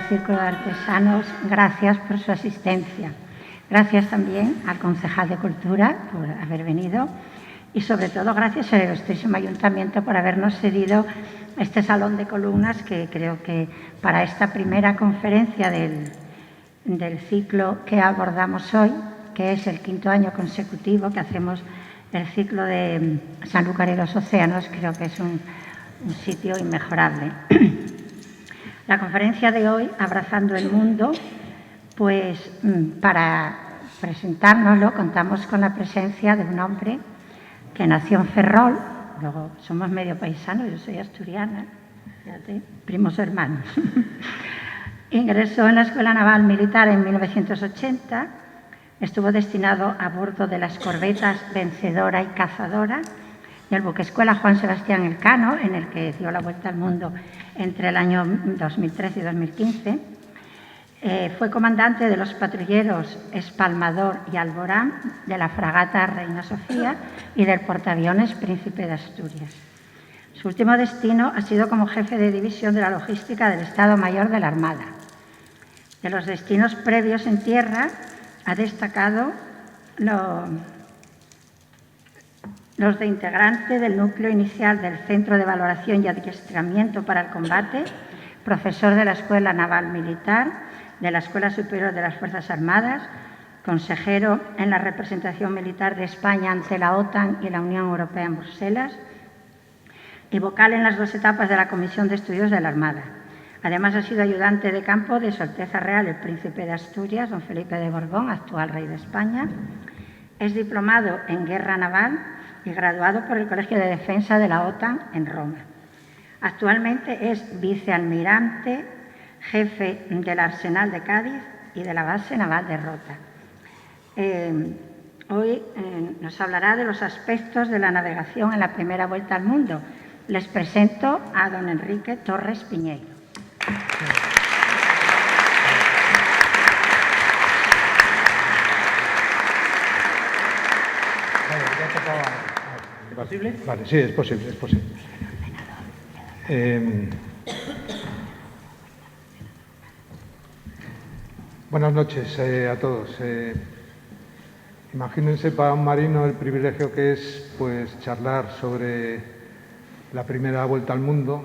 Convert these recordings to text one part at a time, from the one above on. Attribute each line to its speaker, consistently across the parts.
Speaker 1: Círculo de Artesanos, gracias por su asistencia. Gracias también al concejal de Cultura por haber venido y, sobre todo, gracias al ilustrísimo Ayuntamiento por habernos cedido este salón de columnas, que creo que para esta primera conferencia del ciclo que abordamos hoy, que es el 5º año consecutivo que hacemos el ciclo de Sanlúcar y los océanos, creo que es un sitio inmejorable. La conferencia de hoy, Abrazando el Mundo, pues para presentárnoslo contamos con la presencia de un hombre que nació en Ferrol, luego somos medio paisanos, yo soy asturiana, fíjate, primos hermanos. Ingresó en la Escuela Naval Militar en 1980, estuvo destinado a bordo de las corbetas Vencedora y Cazadora y el buque escuela Juan Sebastián Elcano, en el que dio la vuelta al mundo entre el año 2013 y 2015. Fue comandante de los patrulleros Espalmador y Alborán, de la fragata Reina Sofía y del portaaviones Príncipe de Asturias. Su último destino ha sido como jefe de división de la logística del Estado Mayor de la Armada. De los destinos previos en tierra ha destacado los de integrante del núcleo inicial del Centro de Valoración y Adiestramiento para el Combate, profesor de la Escuela Naval Militar, de la Escuela Superior de las Fuerzas Armadas, consejero en la representación militar de España ante la OTAN y la Unión Europea en Bruselas y vocal en las 2 etapas de la Comisión de Estudios de la Armada. Además, ha sido ayudante de campo de Su Alteza Real el Príncipe de Asturias, don Felipe de Borbón, actual rey de España. Es diplomado en Guerra Naval y graduado por el Colegio de Defensa de la OTAN en Roma. Actualmente es vicealmirante, jefe del Arsenal de Cádiz y de la Base Naval de Rota. Hoy nos hablará de los aspectos de la navegación en la primera vuelta al mundo. Les presento a don Enrique Torres Piñeiro.
Speaker 2: ¿Es posible? Vale, sí, es posible, es posible. Buenas noches a todos. Imagínense para un marino el privilegio que es pues charlar sobre la primera vuelta al mundo,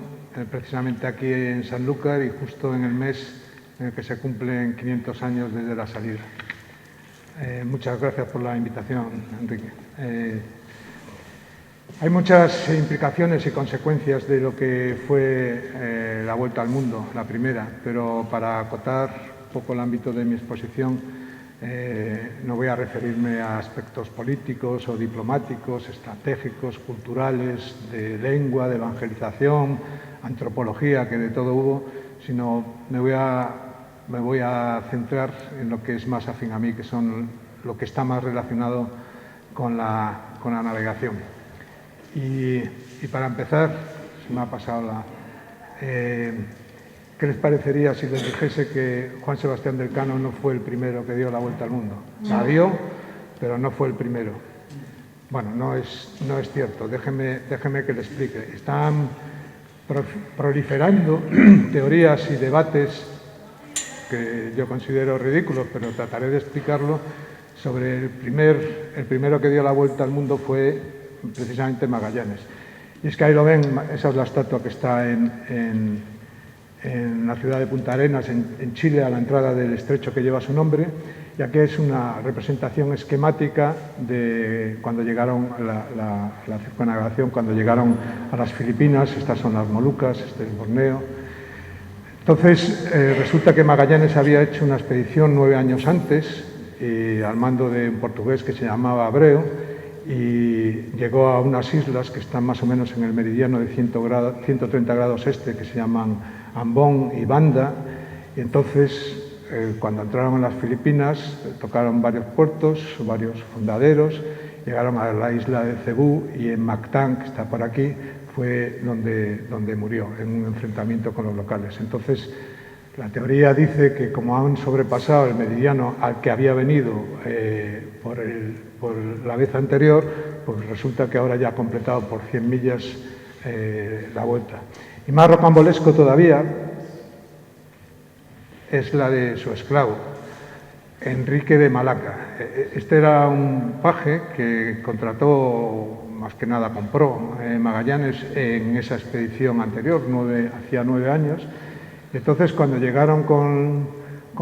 Speaker 2: precisamente aquí en Sanlúcar y justo en el mes en el que se cumplen 500 años desde la salida. Muchas gracias por la invitación, Enrique. Hay muchas implicaciones y consecuencias de lo que fue la vuelta al mundo, la primera, pero para acotar un poco el ámbito de mi exposición, no voy a referirme a aspectos políticos o diplomáticos, estratégicos, culturales, de lengua, de evangelización, antropología, que de todo hubo, sino me voy a centrar en lo que es más afín a mí, que son lo que está más relacionado con la navegación. Y para empezar, se me ha pasado ¿qué les parecería si les dijese que Juan Sebastián del Cano no fue el primero que dio la vuelta al mundo? La dio, pero no fue el primero. Bueno, no es cierto. Déjeme que le explique. Están proliferando teorías y debates que yo considero ridículos, pero trataré de explicarlo, sobre el primero que dio la vuelta al mundo fue precisamente Magallanes. Y es que ahí lo ven, esa es la estatua que está en la ciudad de Punta Arenas, en Chile, a la entrada del estrecho que lleva su nombre, y aquí es una representación esquemática de cuando llegaron la circunnavegación, cuando llegaron a las Filipinas. Estas son las Molucas, este es Borneo. Entonces, resulta que Magallanes había hecho una expedición 9 años antes, al mando de un portugués que se llamaba Abreu, y llegó a unas islas que están más o menos en el meridiano de 130 grados este, que se llaman Ambón y Banda. Y entonces, cuando entraron en las Filipinas, tocaron varios puertos, varios fondaderos, llegaron a la isla de Cebú, y en Mactán, que está por aquí, fue donde murió, en un enfrentamiento con los locales. Entonces, la teoría dice que como han sobrepasado el meridiano al que había venido por la vez anterior, pues resulta que ahora ya ha completado por 100 millas la vuelta. Y más rocambolesco todavía es la de su esclavo, Enrique de Malaca. Este era un paje que contrató, más que nada compró, Magallanes en esa expedición anterior, hacía 9 años. Entonces, cuando llegaron con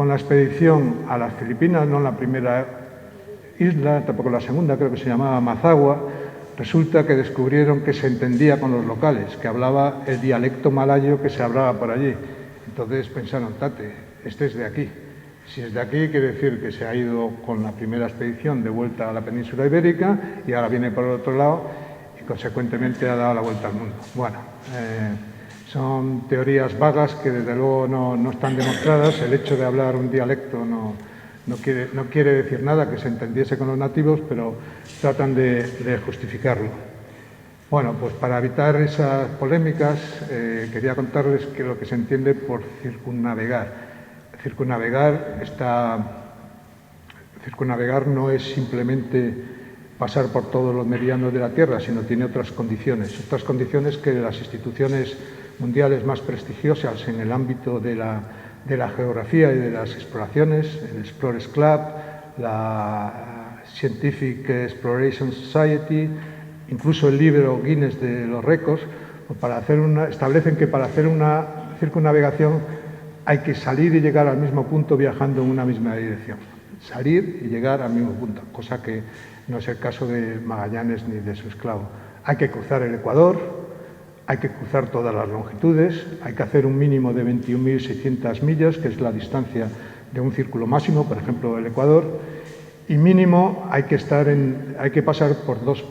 Speaker 2: la expedición a las Filipinas, no en la primera isla, tampoco la segunda, creo que se llamaba Mazagua, resulta que descubrieron que se entendía con los locales, que hablaba el dialecto malayo que se hablaba por allí. Entonces pensaron, tate, este es de aquí. Si es de aquí, quiere decir que se ha ido con la primera expedición de vuelta a la península ibérica y ahora viene por el otro lado y consecuentemente ha dado la vuelta al mundo. Bueno, son teorías vagas que desde luego no están demostradas. El hecho de hablar un dialecto no quiere decir nada, que se entendiese con los nativos, pero tratan de justificarlo. Bueno, pues para evitar esas polémicas, quería contarles que lo que se entiende por circunnavegar. Circunnavegar no es simplemente pasar por todos los meridianos de la Tierra, sino tiene otras condiciones que las instituciones mundiales más prestigiosas en el ámbito de la geografía y de las exploraciones, el Explorers Club, la Scientific Exploration Society, incluso el libro Guinness de los récords, establecen que para hacer una circunnavegación hay que salir y llegar al mismo punto viajando en una misma dirección. Salir y llegar al mismo punto, cosa que no es el caso de Magallanes ni de su esclavo. Hay que cruzar el Ecuador, hay que cruzar todas las longitudes, hay que hacer un mínimo de 21.600 millas, que es la distancia de un círculo máximo, por ejemplo, el Ecuador, y mínimo hay que pasar por dos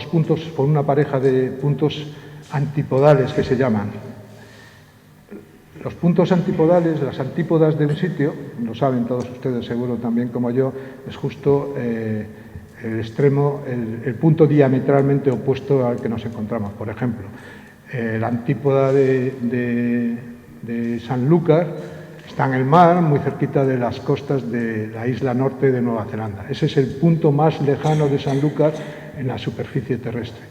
Speaker 2: puntos, por una pareja de puntos antipodales que se llaman. Los puntos antipodales, las antípodas de un sitio, lo saben todos ustedes seguro también como yo, es justo el extremo, el punto diametralmente opuesto al que nos encontramos. Por ejemplo, la antípoda de Sanlúcar está en el mar, muy cerquita de las costas de la isla norte de Nueva Zelanda. Ese es el punto más lejano de Sanlúcar en la superficie terrestre.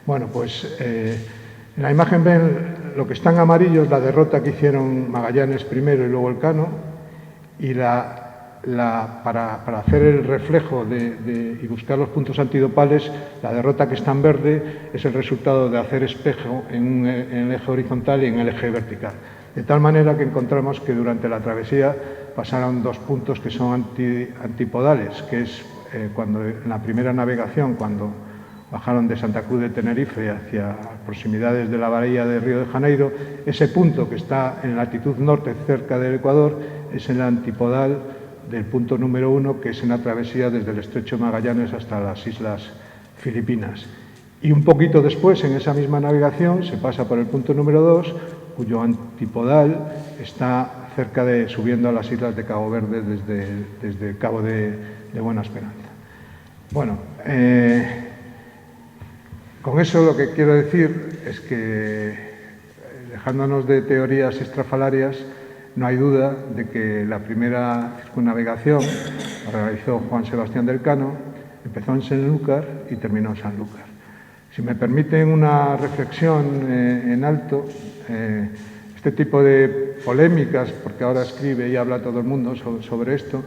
Speaker 2: Bueno, pues en la imagen ven lo que está en amarillo es la derrota que hicieron Magallanes primero y luego Elcano, y para hacer el reflejo y buscar los puntos antidopales, la derrota que está en verde es el resultado de hacer espejo en el eje horizontal y en el eje vertical. De tal manera que encontramos que durante la travesía pasaron 2 puntos que son antipodales, que es cuando en la primera navegación, cuando bajaron de Santa Cruz de Tenerife hacia proximidades de la bahía de Río de Janeiro, ese punto que está en latitud norte cerca del Ecuador es el antipodal del punto número 1, que es en la travesía desde el estrecho de Magallanes hasta las islas Filipinas. Y un poquito después, en esa misma navegación, se pasa por el punto número 2, cuyo antipodal está cerca subiendo a las islas de Cabo Verde desde el Cabo de Buena Esperanza. Bueno, con eso lo que quiero decir es que, dejándonos de teorías estrafalarias, no hay duda de que la primera circunnavegación la realizó Juan Sebastián del Cano, empezó en Sanlúcar y terminó en Sanlúcar. Si me permiten una reflexión en alto, este tipo de polémicas, porque ahora escribe y habla todo el mundo sobre esto,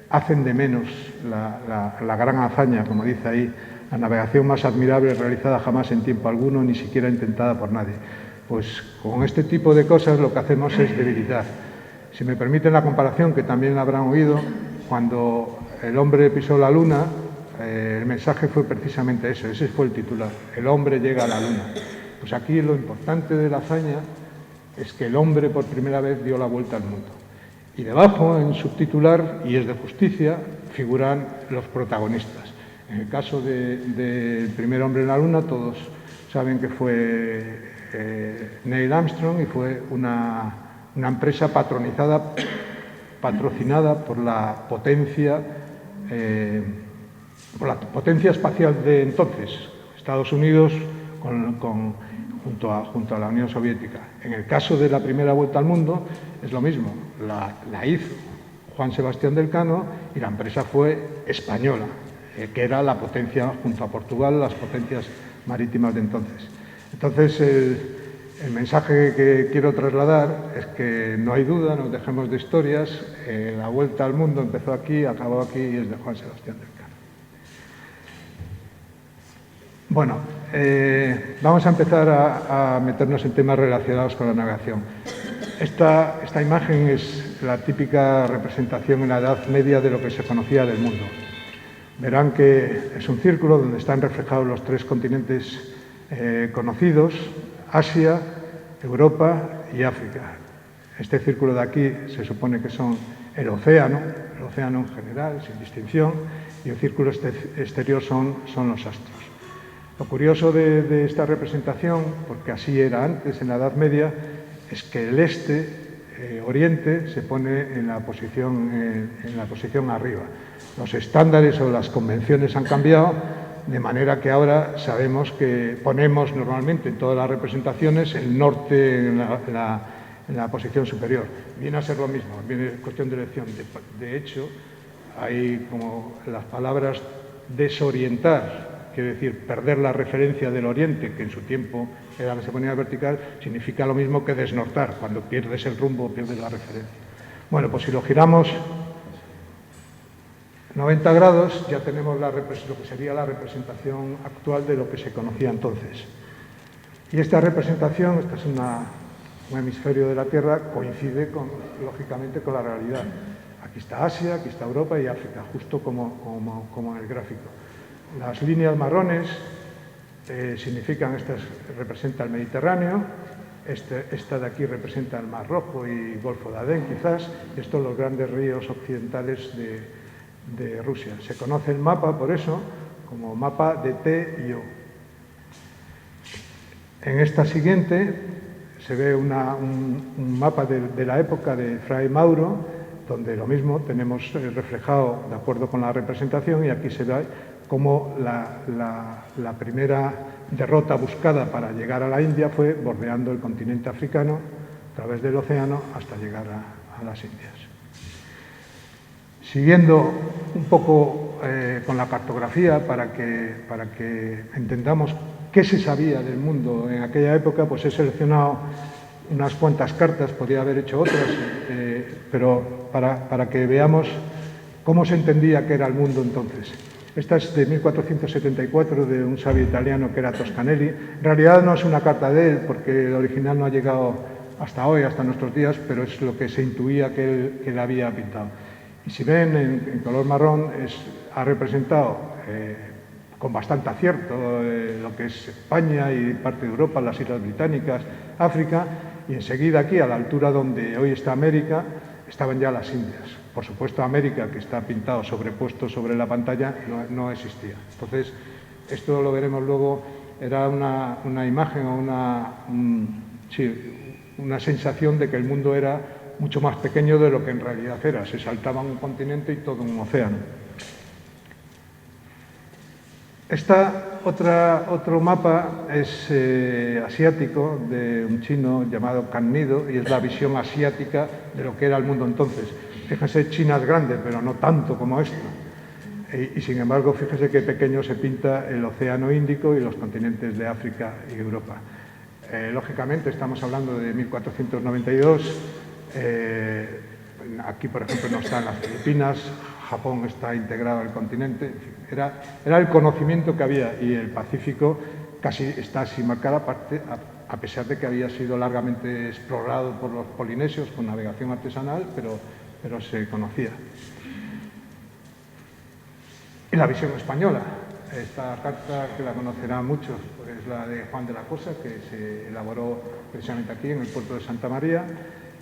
Speaker 2: hacen de menos la gran hazaña, como dice ahí, la navegación más admirable realizada jamás en tiempo alguno, ni siquiera intentada por nadie. Pues con este tipo de cosas lo que hacemos es debilitar. Si me permiten la comparación, que también la habrán oído, cuando el hombre pisó la luna, el mensaje fue precisamente ese fue el titular: el hombre llega a la luna. Pues aquí lo importante de la hazaña es que el hombre por primera vez dio la vuelta al mundo. Y debajo, en subtitular, y es de justicia, figuran los protagonistas. En el caso del primer hombre en la luna, todos saben que fue Neil Armstrong, y fue una empresa patrocinada por la potencia espacial de entonces, Estados Unidos junto a la Unión Soviética. En el caso de la primera vuelta al mundo es lo mismo, la hizo Juan Sebastián del Cano y la empresa fue española, que era la potencia, junto a Portugal, las potencias marítimas de entonces. Entonces, el mensaje que quiero trasladar es que no hay duda, no dejemos de historias, la vuelta al mundo empezó aquí, acabó aquí y es de Juan Sebastián del Cano. Bueno, vamos a empezar a meternos en temas relacionados con la navegación. Esta imagen es la típica representación en la Edad Media de lo que se conocía del mundo. Verán que es un círculo donde están reflejados los tres continentes conocidos: Asia, Europa y África. Este círculo de aquí se supone que son el océano en general, sin distinción, y el círculo exterior son los astros. Lo curioso de esta representación, porque así era antes en la Edad Media, es que el Oriente, se pone en la posición arriba. Los estándares o las convenciones han cambiado, de manera que ahora sabemos que ponemos normalmente en todas las representaciones el norte en la posición superior. Viene a ser lo mismo, viene cuestión de elección. De hecho, hay como las palabras desorientar, quiere decir perder la referencia del Oriente, que en su tiempo era la que se ponía vertical, significa lo mismo que desnortar, cuando pierdes el rumbo, pierdes la referencia. Bueno, pues si lo giramos 90 grados, ya tenemos lo que sería la representación actual de lo que se conocía entonces. Y esta representación, esta es un hemisferio de la Tierra, coincide lógicamente con la realidad. Aquí está Asia, aquí está Europa y África, justo como en el gráfico. Las líneas marrones representa el Mediterráneo, esta de aquí representa el Mar Rojo y Golfo de Adén, quizás, y estos los grandes ríos occidentales de Rusia. Se conoce el mapa, por eso, como mapa de T y O. En esta siguiente se ve un mapa de la época de Fray Mauro, donde lo mismo tenemos reflejado de acuerdo con la representación, y aquí se ve cómo la primera derrota buscada para llegar a la India fue bordeando el continente africano a través del océano hasta llegar a las Indias. Siguiendo un poco con la cartografía para que entendamos qué se sabía del mundo en aquella época, pues he seleccionado unas cuantas cartas, podría haber hecho otras, pero para que veamos cómo se entendía que era el mundo entonces. Esta es de 1474, de un sabio italiano que era Toscanelli. En realidad no es una carta de él, porque el original no ha llegado hasta hoy, hasta nuestros días, pero es lo que se intuía que él había pintado. Y si ven en color marrón, ha representado con bastante acierto lo que es España y parte de Europa, las Islas Británicas, África, y enseguida aquí, a la altura donde hoy está América, estaban ya las Indias. Por supuesto, América, que está pintado, sobrepuesto sobre la pantalla, no existía. Entonces, esto lo veremos luego, era una imagen o una sensación de que el mundo era mucho más pequeño de lo que en realidad era. Se saltaba un continente y todo un océano. Otro mapa es asiático, de un chino llamado Cannido, y es la visión asiática de lo que era el mundo entonces. Fíjense, China es grande, pero no tanto como esto. Y sin embargo, fíjense qué pequeño se pinta el Océano Índico y los continentes de África y Europa. Lógicamente, estamos hablando de 1492. Aquí, por ejemplo, no están las Filipinas, Japón está integrado al continente. En fin, era el conocimiento que había, y el Pacífico casi está sin marcada parte, a pesar de que había sido largamente explorado por los polinesios con navegación artesanal, pero se conocía. Y la visión española. Esta carta, que la conocerán muchos, pues es la de Juan de la Cosa, que se elaboró precisamente aquí, en el puerto de Santa María.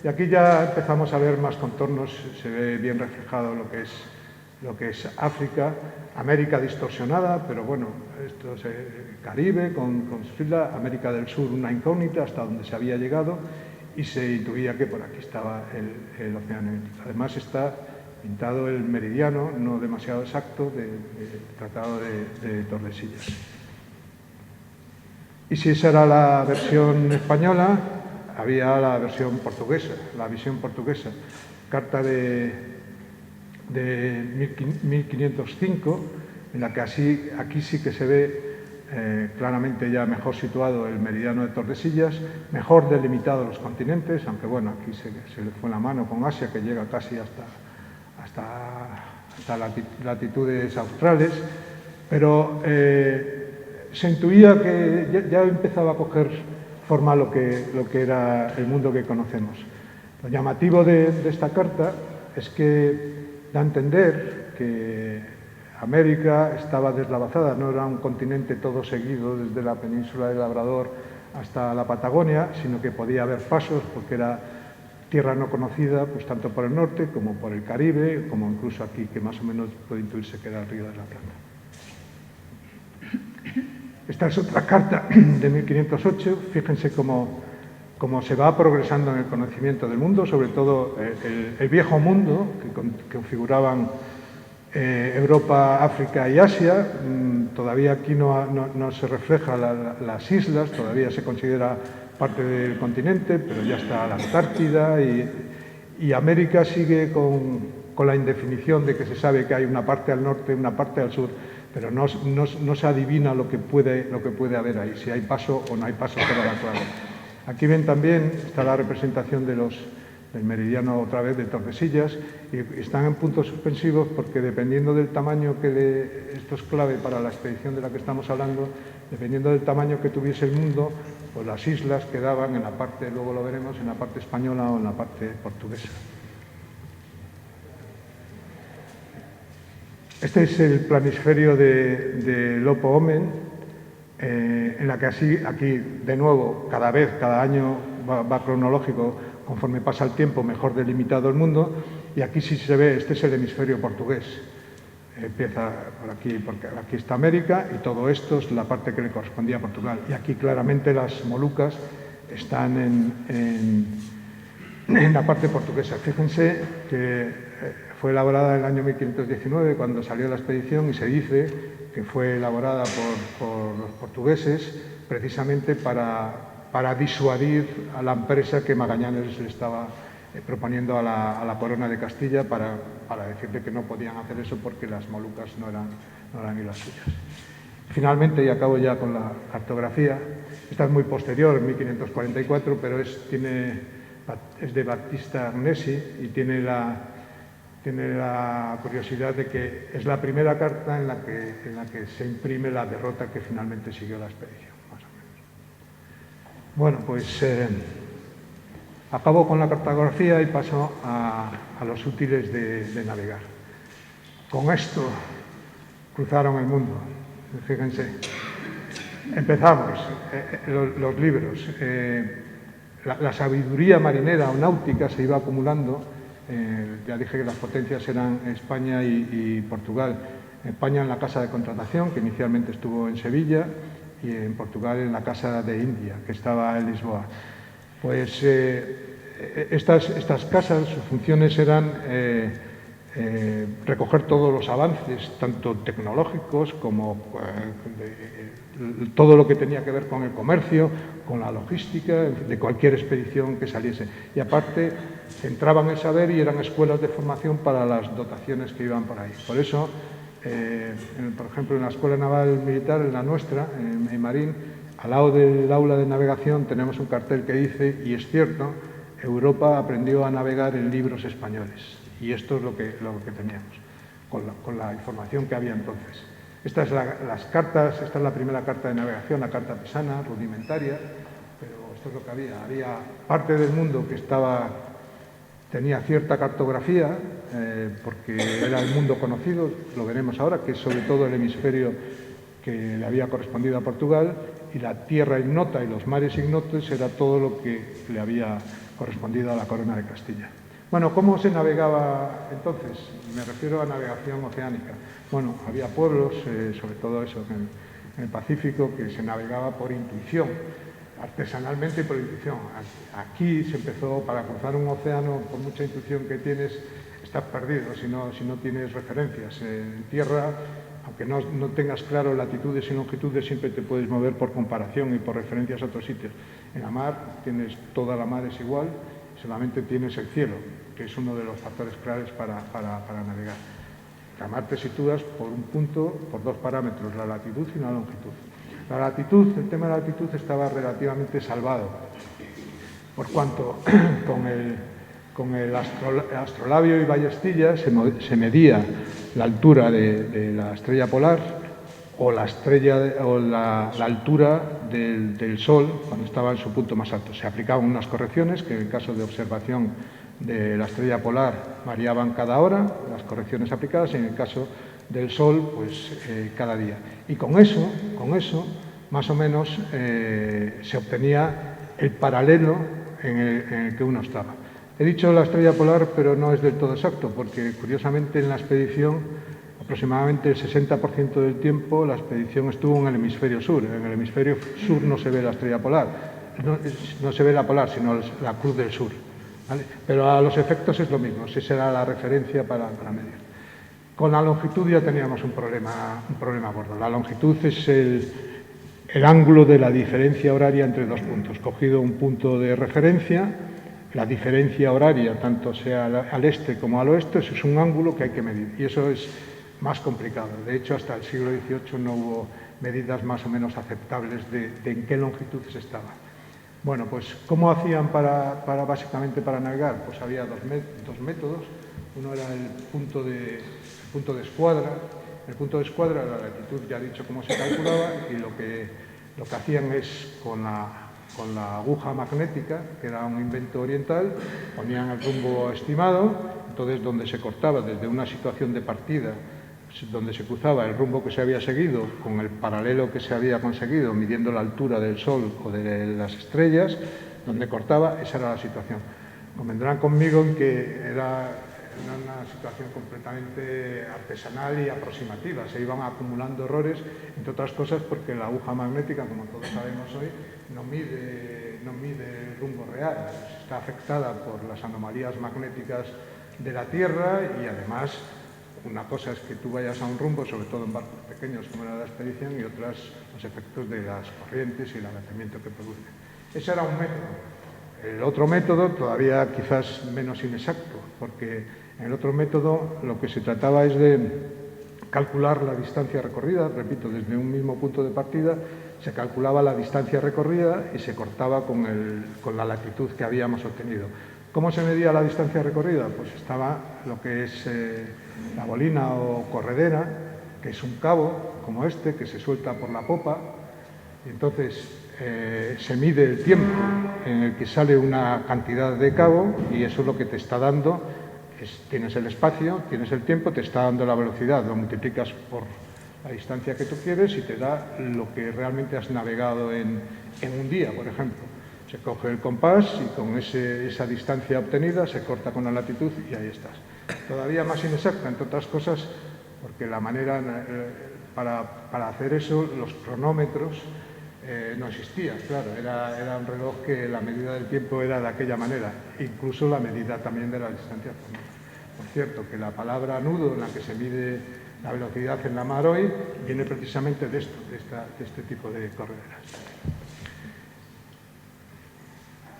Speaker 2: Y aquí ya empezamos a ver más contornos, se ve bien reflejado lo que es África, América distorsionada, pero bueno, esto es el Caribe con su isla, América del Sur una incógnita hasta donde se había llegado, y se intuía que por aquí estaba el Océano Índico. Además está pintado el meridiano, no demasiado exacto, del Tratado de Tordesillas. Y si esa era la versión española, había la versión portuguesa, la visión portuguesa. Carta de 1505, en la que aquí sí que se ve claramente ya mejor situado el meridiano de Tordesillas, mejor delimitados los continentes, aunque bueno, aquí se le fue la mano con Asia, que llega casi hasta latitudes australes, pero se intuía que ya empezaba a coger forma lo que era el mundo que conocemos. Lo llamativo de esta carta es que da a entender que América estaba deslavazada, no era un continente todo seguido desde la península de Labrador hasta la Patagonia, sino que podía haber pasos porque era tierra no conocida, pues tanto por el norte como por el Caribe, como incluso aquí, que más o menos puede intuirse que era el Río de la Plata. Esta es otra carta de 1508, fíjense cómo se va progresando en el conocimiento del mundo, sobre todo el viejo mundo, que configuraban Europa, África y Asia. Todavía aquí no se refleja las islas, todavía se considera parte del continente, pero ya está la Antártida y América sigue con la indefinición de que se sabe que hay una parte al norte, una parte al sur, pero no se adivina lo que puede haber ahí, si hay paso o no hay paso para la clave. Aquí ven también, está la representación del meridiano otra vez de Tordesillas, y están en puntos suspensivos porque dependiendo del tamaño esto es clave para la expedición de la que estamos hablando, dependiendo del tamaño que tuviese el mundo, pues las islas quedaban en la parte, luego lo veremos, en la parte española o en la parte portuguesa. Este es el planisferio de Lopo Omen, en la que aquí, de nuevo, cada año va cronológico, conforme pasa el tiempo, mejor delimitado el mundo, y aquí sí se ve, este es el hemisferio portugués. Empieza por aquí, porque aquí está América, y todo esto es la parte que le correspondía a Portugal. Y aquí claramente las Molucas están en la parte portuguesa. Fíjense que fue elaborada en el año 1519, cuando salió la expedición, y se dice que fue elaborada por los portugueses precisamente para disuadir a la empresa que Magallanes le estaba proponiendo a la corona de Castilla para decirle que no podían hacer eso porque las Molucas no eran ni las suyas. Finalmente, y acabo ya con la cartografía, esta es muy posterior, en 1544, pero es de Battista Agnesi y tiene la curiosidad de que es la primera carta en la que se imprime la derrota que finalmente siguió la expedición, más o menos. Bueno, pues acabo con la cartografía y paso a los útiles de navegar. Con esto cruzaron el mundo, fíjense. Empezamos, los libros. La sabiduría marinera o náutica se iba acumulando. Ya dije que las potencias eran España y Portugal. España en la Casa de Contratación, que inicialmente estuvo en Sevilla, y en Portugal en la Casa de India, que estaba en Lisboa. Pues estas casas, sus funciones eran recoger todos los avances, tanto tecnológicos como todo lo que tenía que ver con el comercio, con la logística, de cualquier expedición que saliese. Y aparte, centraban el saber y eran escuelas de formación para las dotaciones que iban por ahí. Por eso, por ejemplo, en la Escuela Naval Militar, en la nuestra, en Marín, al lado del aula de navegación tenemos un cartel que dice, y es cierto, Europa aprendió a navegar en libros españoles. Y esto es lo que teníamos, con la información que había entonces. Estas las cartas, esta es la primera carta de navegación, la carta pesana, rudimentaria, pero esto es lo que había. Había parte del mundo que tenía cierta cartografía, porque era el mundo conocido, lo veremos ahora, que es sobre todo el hemisferio que le había correspondido a Portugal, y la tierra ignota y los mares ignotos era todo lo que le había correspondido a la corona de Castilla. Bueno, ¿cómo se navegaba entonces? Me refiero a navegación oceánica. Bueno, había pueblos, sobre todo eso, en el Pacífico, que se navegaba por intuición, artesanalmente y por intuición. Aquí se empezó, para cruzar un océano, por mucha intuición que tienes, estás perdido si no tienes referencias. En tierra, aunque no tengas claro latitudes y longitudes, siempre te puedes mover por comparación y por referencias a otros sitios. En la mar, toda la mar es igual, solamente tienes el cielo, que es uno de los factores claves para navegar. En la mar te sitúas por un punto, por dos parámetros, la latitud y la longitud. La latitud, el tema de la latitud estaba relativamente salvado, por cuanto con el astrolabio y ballestilla se medía la altura de la estrella polar o la altura del Sol cuando estaba en su punto más alto. Se aplicaban unas correcciones que en el caso de observación de la estrella polar variaban cada hora, las correcciones aplicadas, y en el caso del Sol, pues cada día. Y con eso más o menos se obtenía el paralelo en el que uno estaba. He dicho la estrella polar, pero no es del todo exacto, porque curiosamente en la expedición, aproximadamente el 60% del tiempo, la expedición estuvo en el hemisferio sur. En el hemisferio sur no se ve la estrella polar, no se ve la polar, sino la cruz del sur, ¿vale? Pero a los efectos es lo mismo, esa será la referencia para medir. Con la longitud ya teníamos un problema gordo. La longitud es el ángulo de la diferencia horaria entre dos puntos. Cogido un punto de referencia, la diferencia horaria, tanto sea al este como al oeste, eso es un ángulo que hay que medir. Y eso es más complicado. De hecho, hasta el siglo XVIII no hubo medidas más o menos aceptables de en qué longitud se estaba. Bueno, pues, ¿cómo hacían básicamente para navegar? Pues había dos métodos. Uno era el punto de escuadra. El punto de escuadra, la latitud ya he dicho cómo se calculaba, y lo que hacían es con la aguja magnética, que era un invento oriental, ponían el rumbo estimado, entonces donde se cortaba desde una situación de partida, donde se cruzaba el rumbo que se había seguido con el paralelo que se había conseguido midiendo la altura del Sol o de las estrellas, donde cortaba, esa era la situación. Convendrán conmigo en que era una situación completamente artesanal y aproximativa. Se iban acumulando errores, entre otras cosas porque la aguja magnética, como todos sabemos hoy, no mide el rumbo real. Está afectada por las anomalías magnéticas de la Tierra, y además una cosa es que tú vayas a un rumbo, sobre todo en barcos pequeños como era la expedición, y otras los efectos de las corrientes y el abatimiento que produce. Ese era un método. El otro método, todavía quizás menos inexacto, porque en el otro método lo que se trataba es de calcular la distancia recorrida, repito, desde un mismo punto de partida, se calculaba la distancia recorrida y se cortaba con la latitud que habíamos obtenido. ¿Cómo se medía la distancia recorrida? Pues estaba lo que es la bolina o corredera, que es un cabo como este, que se suelta por la popa, y entonces se mide el tiempo en el que sale una cantidad de cabo, y eso es lo que te está dando. Tienes el espacio, tienes el tiempo, te está dando la velocidad, lo multiplicas por la distancia que tú quieres y te da lo que realmente has navegado en un día, por ejemplo. Se coge el compás y con esa distancia obtenida se corta con la latitud y ahí estás. Todavía más inexacta, entre otras cosas, porque la manera para hacer eso, los cronómetros, no existían, claro, era un reloj que la medida del tiempo era de aquella manera, incluso la medida también de la distancia. Por cierto, que la palabra nudo, en la que se mide la velocidad en la mar hoy, viene precisamente de este tipo de correderas.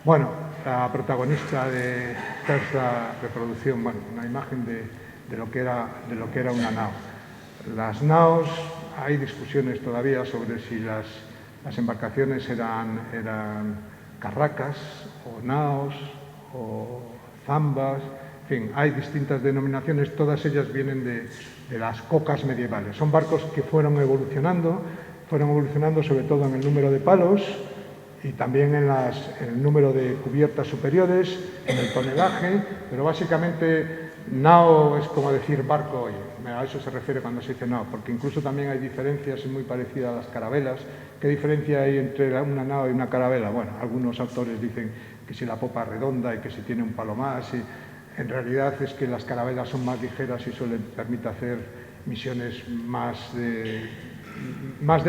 Speaker 2: Bueno, la protagonista de esta reproducción, bueno, una imagen de lo que era una nao. Las naos, hay discusiones todavía sobre si las embarcaciones eran carracas o naos o zambas, en fin, hay distintas denominaciones, todas ellas vienen de las cocas medievales. Son barcos que fueron evolucionando sobre todo en el número de palos y también en el número de cubiertas superiores, en el tonelaje, pero básicamente nao es como decir barco hoy. A eso se refiere cuando se dice nao, porque incluso también hay diferencias muy parecidas a las carabelas. ¿Qué diferencia hay entre una nao y una carabela? Bueno, algunos autores dicen que si la popa es redonda y que si tiene un palo más. Y en realidad es que las carabelas son más ligeras y eso le permite hacer misiones más de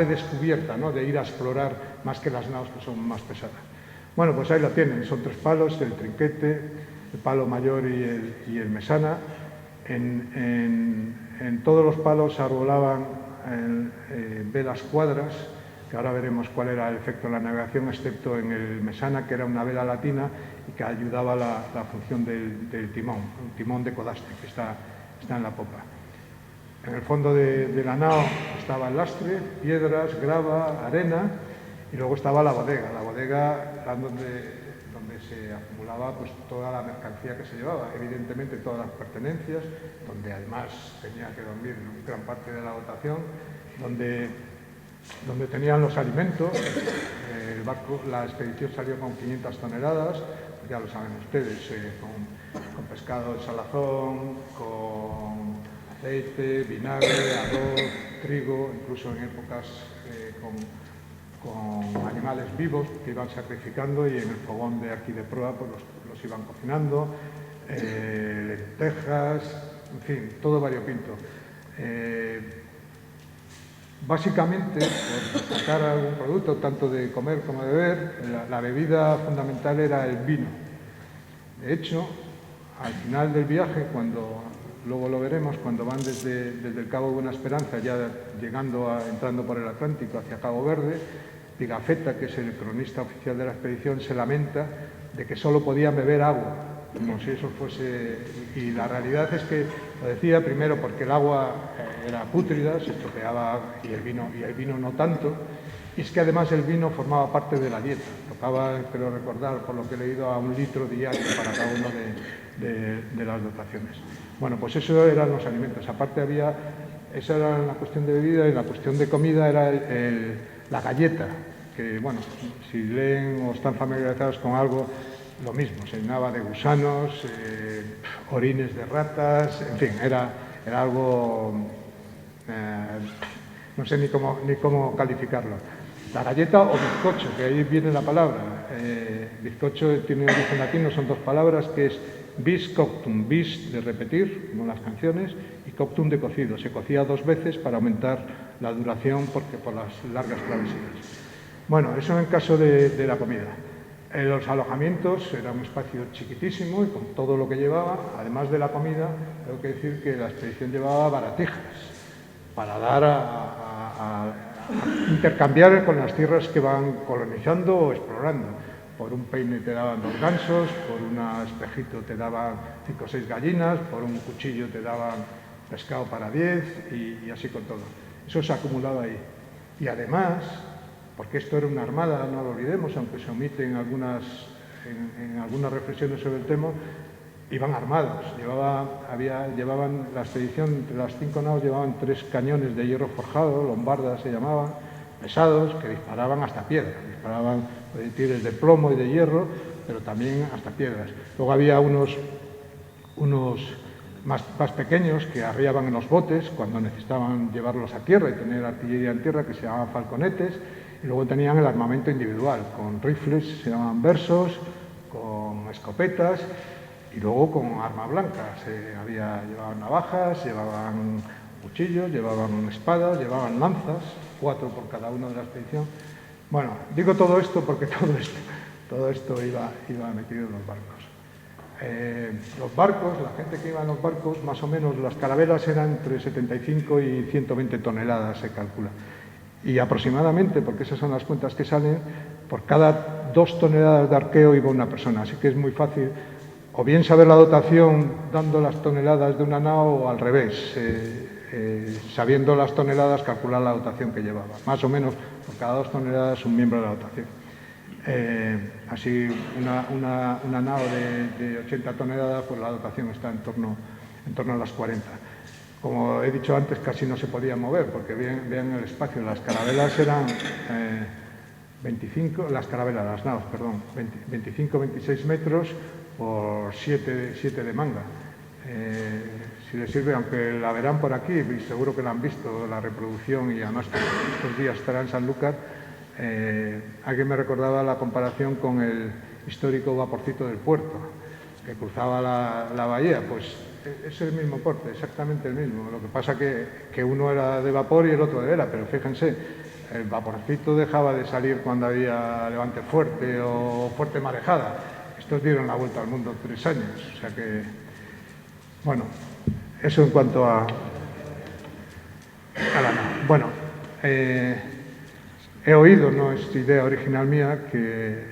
Speaker 2: descubierta, ¿no? De ir a explorar, más que las naos que son más pesadas. Bueno, pues ahí la tienen. Son 3 palos, el trinquete, el palo mayor y el mesana. En todos los palos arbolaban velas cuadras, que ahora veremos cuál era el efecto de la navegación, excepto en el mesana, que era una vela latina y que ayudaba a la función del timón, un timón de codaste que está en la popa. En el fondo de la nao estaba el lastre, piedras, grava, arena, y luego estaba la bodega. La bodega era donde se acumulaba pues, toda la mercancía que se llevaba, evidentemente todas las pertenencias, donde además tenía que dormir gran parte de la dotación, donde tenían los alimentos. La expedición salió con 500 toneladas, ya lo saben ustedes, con pescado de salazón, con aceite, vinagre, arroz, trigo, incluso en épocas con animales vivos que iban sacrificando y en el fogón de aquí de proa pues los iban cocinando, lentejas, en fin, todo variopinto. Básicamente, por sacar algún producto, tanto de comer como de beber, la bebida fundamental era el vino. De hecho, al final del viaje, luego lo veremos, cuando van desde el Cabo Buena Esperanza, ya entrando por el Atlántico hacia Cabo Verde, Pigafetta, que es el cronista oficial de la expedición, se lamenta de que solo podían beber agua, como si eso fuese... Y la realidad es que lo decía primero porque el agua era pútrida, se estropeaba, y el vino no tanto, y es que además el vino formaba parte de la dieta. Tocaba, creo recordar, por lo que he leído, a 1 litro diario para cada uno de las dotaciones. Bueno, pues eso eran los alimentos. Aparte esa era la cuestión de bebida, y la cuestión de comida era la galleta, que, bueno, si leen o están familiarizados con algo, lo mismo, se llenaba de gusanos, orines de ratas, en fin, era algo, no sé ni cómo calificarlo. La galleta o bizcocho, que ahí viene la palabra. Bizcocho tiene origen latino, son 2 palabras, que es bis coctum, bis de repetir, como las canciones, y coctum de cocido. Se cocía 2 veces para aumentar la duración por las largas travesías. Bueno, eso en caso de la comida. Los alojamientos era un espacio chiquitísimo y con todo lo que llevaba, además de la comida, tengo que decir que la expedición llevaba baratijas para dar a intercambiar con las tierras que van colonizando o explorando. Por un peine te daban 2 gansos, por un espejito te daban 5 o 6 gallinas, por un cuchillo te daban pescado para 10 y así con todo. Eso se acumulaba ahí. Y además, porque esto era una armada, no lo olvidemos, aunque se omiten en algunas reflexiones sobre el tema, iban armados. Llevaban la expedición, entre las 5 naos llevaban 3 cañones de hierro forjado, lombardas se llamaban, pesados, que disparaban hasta piedras. Disparaban proyectiles de plomo y de hierro, pero también hasta piedras. Luego había unos más pequeños que arriaban en los botes cuando necesitaban llevarlos a tierra y tener artillería en tierra, que se llamaban falconetes, y luego tenían el armamento individual, con rifles, se llamaban versos, con escopetas, y luego con arma blanca. Llevaban navajas, llevaban cuchillos, llevaban espadas, llevaban lanzas, 4 por cada uno de la expedición. Bueno, digo todo esto porque todo esto iba metido en los barcos. Los barcos, la gente que iba en los barcos, más o menos las carabelas eran entre 75 y 120 toneladas, se calcula. Y aproximadamente, porque esas son las cuentas que salen, por cada 2 toneladas de arqueo iba una persona. Así que es muy fácil, o bien saber la dotación dando las toneladas de una nao, o al revés, sabiendo las toneladas, calcular la dotación que llevaba. Más o menos, por cada 2 toneladas, un miembro de la dotación. Así, una nao de 80 toneladas, pues la dotación está en torno a las 40. Como he dicho antes, casi no se podía mover, porque vean el espacio. Las carabelas eran 25, las naos, perdón, 25-26 metros por 7 de manga. Si les sirve, aunque la verán por aquí, y seguro que la han visto, la reproducción, y además estos días estará en Sanlúcar, alguien me recordaba la comparación con el histórico vaporcito del puerto, que cruzaba la bahía. Pues es el mismo porte, exactamente el mismo. Lo que pasa que uno era de vapor y el otro de vela, pero fíjense, el vaporcito dejaba de salir cuando había levante fuerte o fuerte marejada. Estos dieron la vuelta al mundo en 3 años, o sea que, bueno, eso en cuanto a la nave. Bueno, he oído, no es idea original mía, que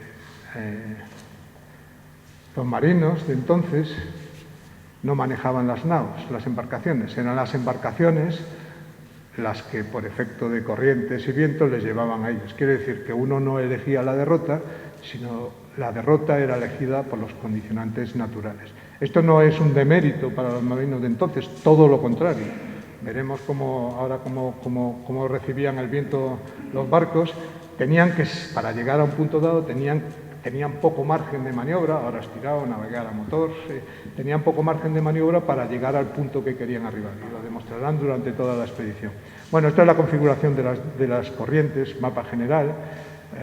Speaker 2: los marinos de entonces no manejaban las naos, las embarcaciones. Eran las embarcaciones las que, por efecto de corrientes y vientos, les llevaban a ellos. Quiere decir que uno no elegía la derrota, sino la derrota era elegida por los condicionantes naturales. Esto no es un demérito para los marinos de entonces, todo lo contrario. Veremos ahora cómo recibían el viento los barcos. Para llegar a un punto dado, tenían poco margen de maniobra, ahora estirado, navegar a motor, tenían poco margen de maniobra para llegar al punto que querían arribar, y lo demostrarán durante toda la expedición. Bueno, esta es la configuración de las corrientes, mapa general.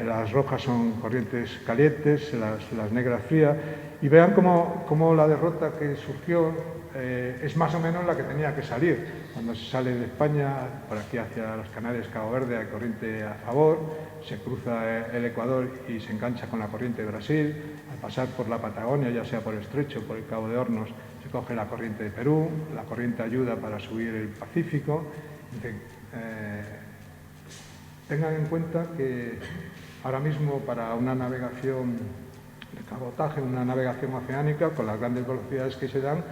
Speaker 2: Las rojas son corrientes calientes, las negras frías, y vean cómo la derrota que surgió es más o menos la que tenía que salir. Cuando se sale de España, por aquí hacia los Canarias, Cabo Verde, hay corriente a favor, se cruza el Ecuador y se engancha con la corriente de Brasil. Al pasar por la Patagonia, ya sea por el Estrecho o por el Cabo de Hornos, se coge la corriente de Perú, la corriente ayuda para subir el Pacífico. En fin, tengan en cuenta que ahora mismo para una navegación de cabotaje, una navegación oceánica, con las grandes velocidades que se dan,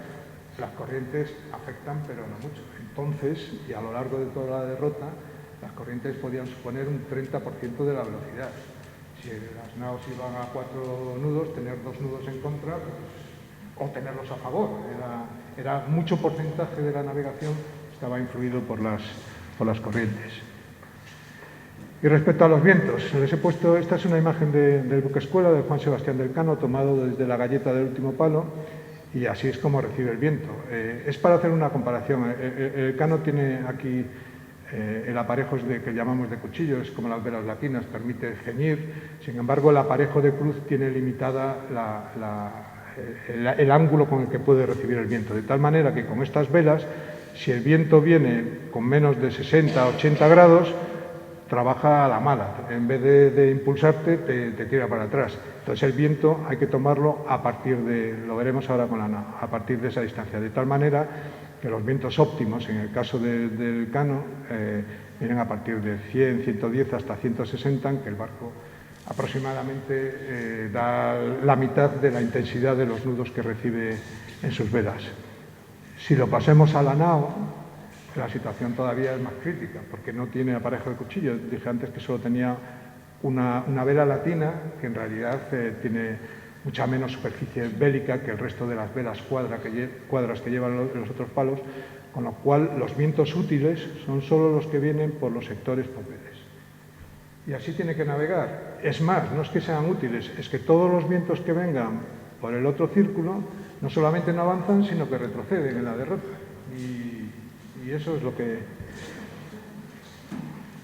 Speaker 2: las corrientes afectan, pero no mucho. Entonces, y a lo largo de toda la derrota, las corrientes podían suponer un 30% de la velocidad. Si las naos iban a 4 nudos, tener 2 nudos en contra, o tenerlos a favor. Era mucho porcentaje de la navegación estaba influido por las corrientes. Y respecto a los vientos, les he puesto, esta es una imagen del buque escuela de Juan Sebastián del Cano, tomado desde la galleta del último palo, y así es como recibe el viento. Es para hacer una comparación. El Cano tiene aquí el aparejo que llamamos de cuchillo, es como las velas latinas, permite ceñir. Sin embargo, el aparejo de cruz tiene limitada el ángulo con el que puede recibir el viento, de tal manera que con estas velas, si el viento viene con menos de 60-80 grados, trabaja a la mala. En vez de impulsarte, te tira para atrás. Entonces el viento hay que tomarlo a partir lo veremos ahora con a partir de esa distancia, de tal manera que los vientos óptimos, en el caso del Cano, vienen a partir de 100, 110 hasta 160, en que el barco aproximadamente da la mitad de la intensidad de los nudos que recibe en sus velas. Si lo pasemos a la nao, la situación todavía es más crítica, porque no tiene aparejo de cuchillo. Dije antes que solo tenía una vela latina, que en realidad tiene mucha menos superficie bélica que el resto de las velas cuadras que llevan los otros palos, con lo cual los vientos útiles son solo los que vienen por los sectores popedes. Y así tiene que navegar. Es más, no es que sean útiles, es que todos los vientos que vengan por el otro círculo no solamente no avanzan, sino que retroceden en la derrota. Y eso es lo que...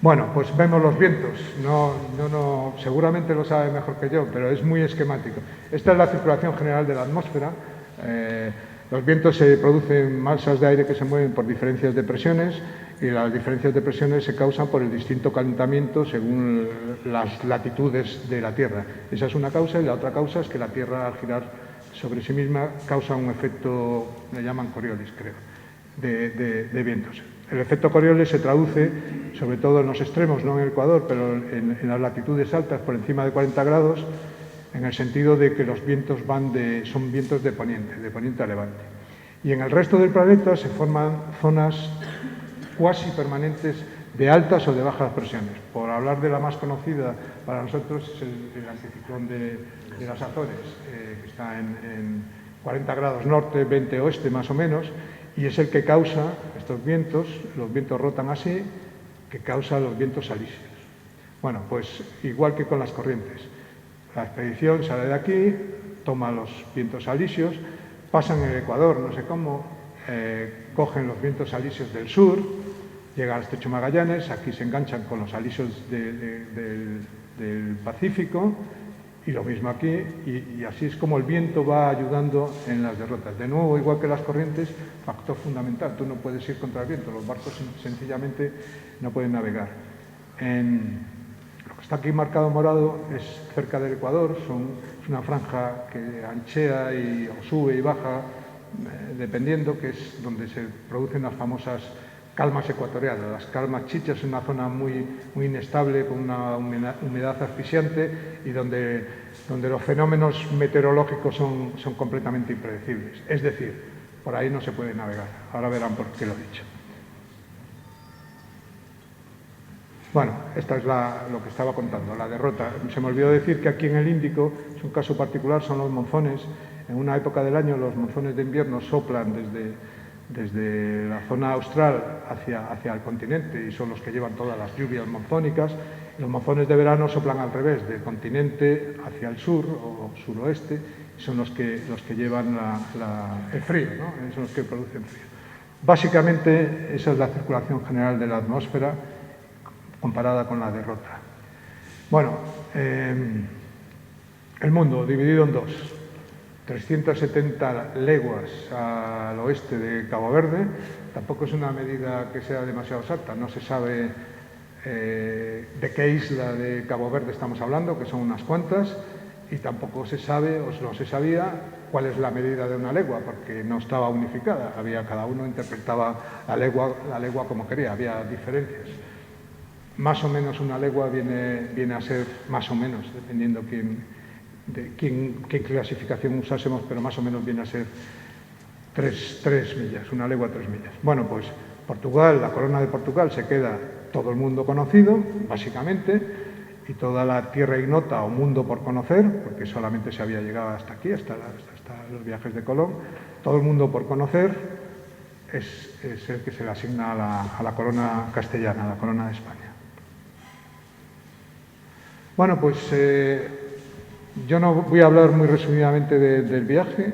Speaker 2: Bueno, pues vemos los vientos. Seguramente lo sabe mejor que yo, pero es muy esquemático. Esta es la circulación general de la atmósfera. Los vientos se producen masas de aire que se mueven por diferencias de presiones, y las diferencias de presiones se causan por el distinto calentamiento según las latitudes de la Tierra. Esa es una causa, y la otra causa es que la Tierra, al girar sobre sí misma, causa un efecto, le llaman Coriolis, creo, de vientos. El efecto Coriolis se traduce, sobre todo en los extremos, no en el Ecuador, pero en las latitudes altas, por encima de 40 grados, en el sentido de que los vientos son vientos de poniente a levante. Y en el resto del planeta se forman zonas cuasi permanentes de altas o de bajas presiones. Por hablar de la más conocida para nosotros, es el anticiclón de las Azores, que está en 40 grados norte, 20 oeste más o menos, y es el que causa estos vientos. Los vientos rotan así, que causa los vientos alisios. Bueno, pues igual que con las corrientes. La expedición sale de aquí, toma los vientos alisios, pasan el Ecuador, no sé cómo, cogen los vientos alisios del sur, llegan al Estrecho Magallanes, aquí se enganchan con los alisios del Pacífico, y lo mismo aquí, y así es como el viento va ayudando en las derrotas. De nuevo, igual que las corrientes, factor fundamental, tú no puedes ir contra el viento, los barcos sencillamente no pueden navegar. Lo que está aquí marcado morado es cerca del Ecuador, es una franja que anchea o sube y baja, dependiendo, que es donde se producen las famosas calmas ecuatoriales. Las calmas chichas es una zona muy inestable, con una humedad asfixiante, y donde los fenómenos meteorológicos son completamente impredecibles. Es decir, por ahí no se puede navegar. Ahora verán por qué lo he dicho. Bueno, esta es lo que estaba contando, la derrota. Se me olvidó decir que aquí en el Índico, es un caso particular, son los monzones. En una época del año los monzones de invierno soplan desde la zona austral hacia el continente y son los que llevan todas las lluvias monzónicas. Y los monzones de verano soplan al revés, del continente hacia el sur o suroeste, y son los que llevan el frío, ¿no? Son los que producen frío. Básicamente, esa es la circulación general de la atmósfera comparada con la derrota. Bueno, el mundo dividido en dos. 370 leguas al oeste de Cabo Verde, tampoco es una medida que sea demasiado exacta, no se sabe de qué isla de Cabo Verde estamos hablando, que son unas cuantas, y tampoco se sabe, o no se sabía, cuál es la medida de una legua, porque no estaba unificada, cada uno interpretaba la legua como quería, había diferencias. Más o menos una legua viene a ser, más o menos, dependiendo qué clasificación usásemos, pero más o menos viene a ser 3 millas, una legua 3 millas. Bueno, pues Portugal, la corona de Portugal se queda todo el mundo conocido, básicamente, y toda la tierra ignota o mundo por conocer, porque solamente se había llegado hasta aquí, hasta los viajes de Colón, todo el mundo por conocer es el que se le asigna a la corona castellana, a la corona de España. Bueno, pues yo no voy a hablar muy resumidamente del viaje.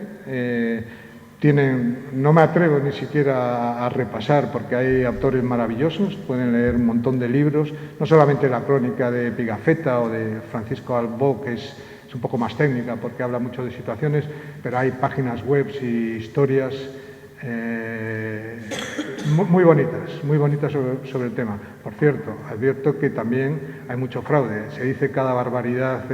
Speaker 2: No me atrevo ni siquiera a repasar porque hay autores maravillosos, pueden leer un montón de libros, no solamente la crónica de Pigafetta o de Francisco Albó, que es un poco más técnica porque habla mucho de situaciones, pero hay páginas web y historias muy bonitas sobre el tema. Por cierto, advierto que también hay mucho fraude, se dice cada barbaridad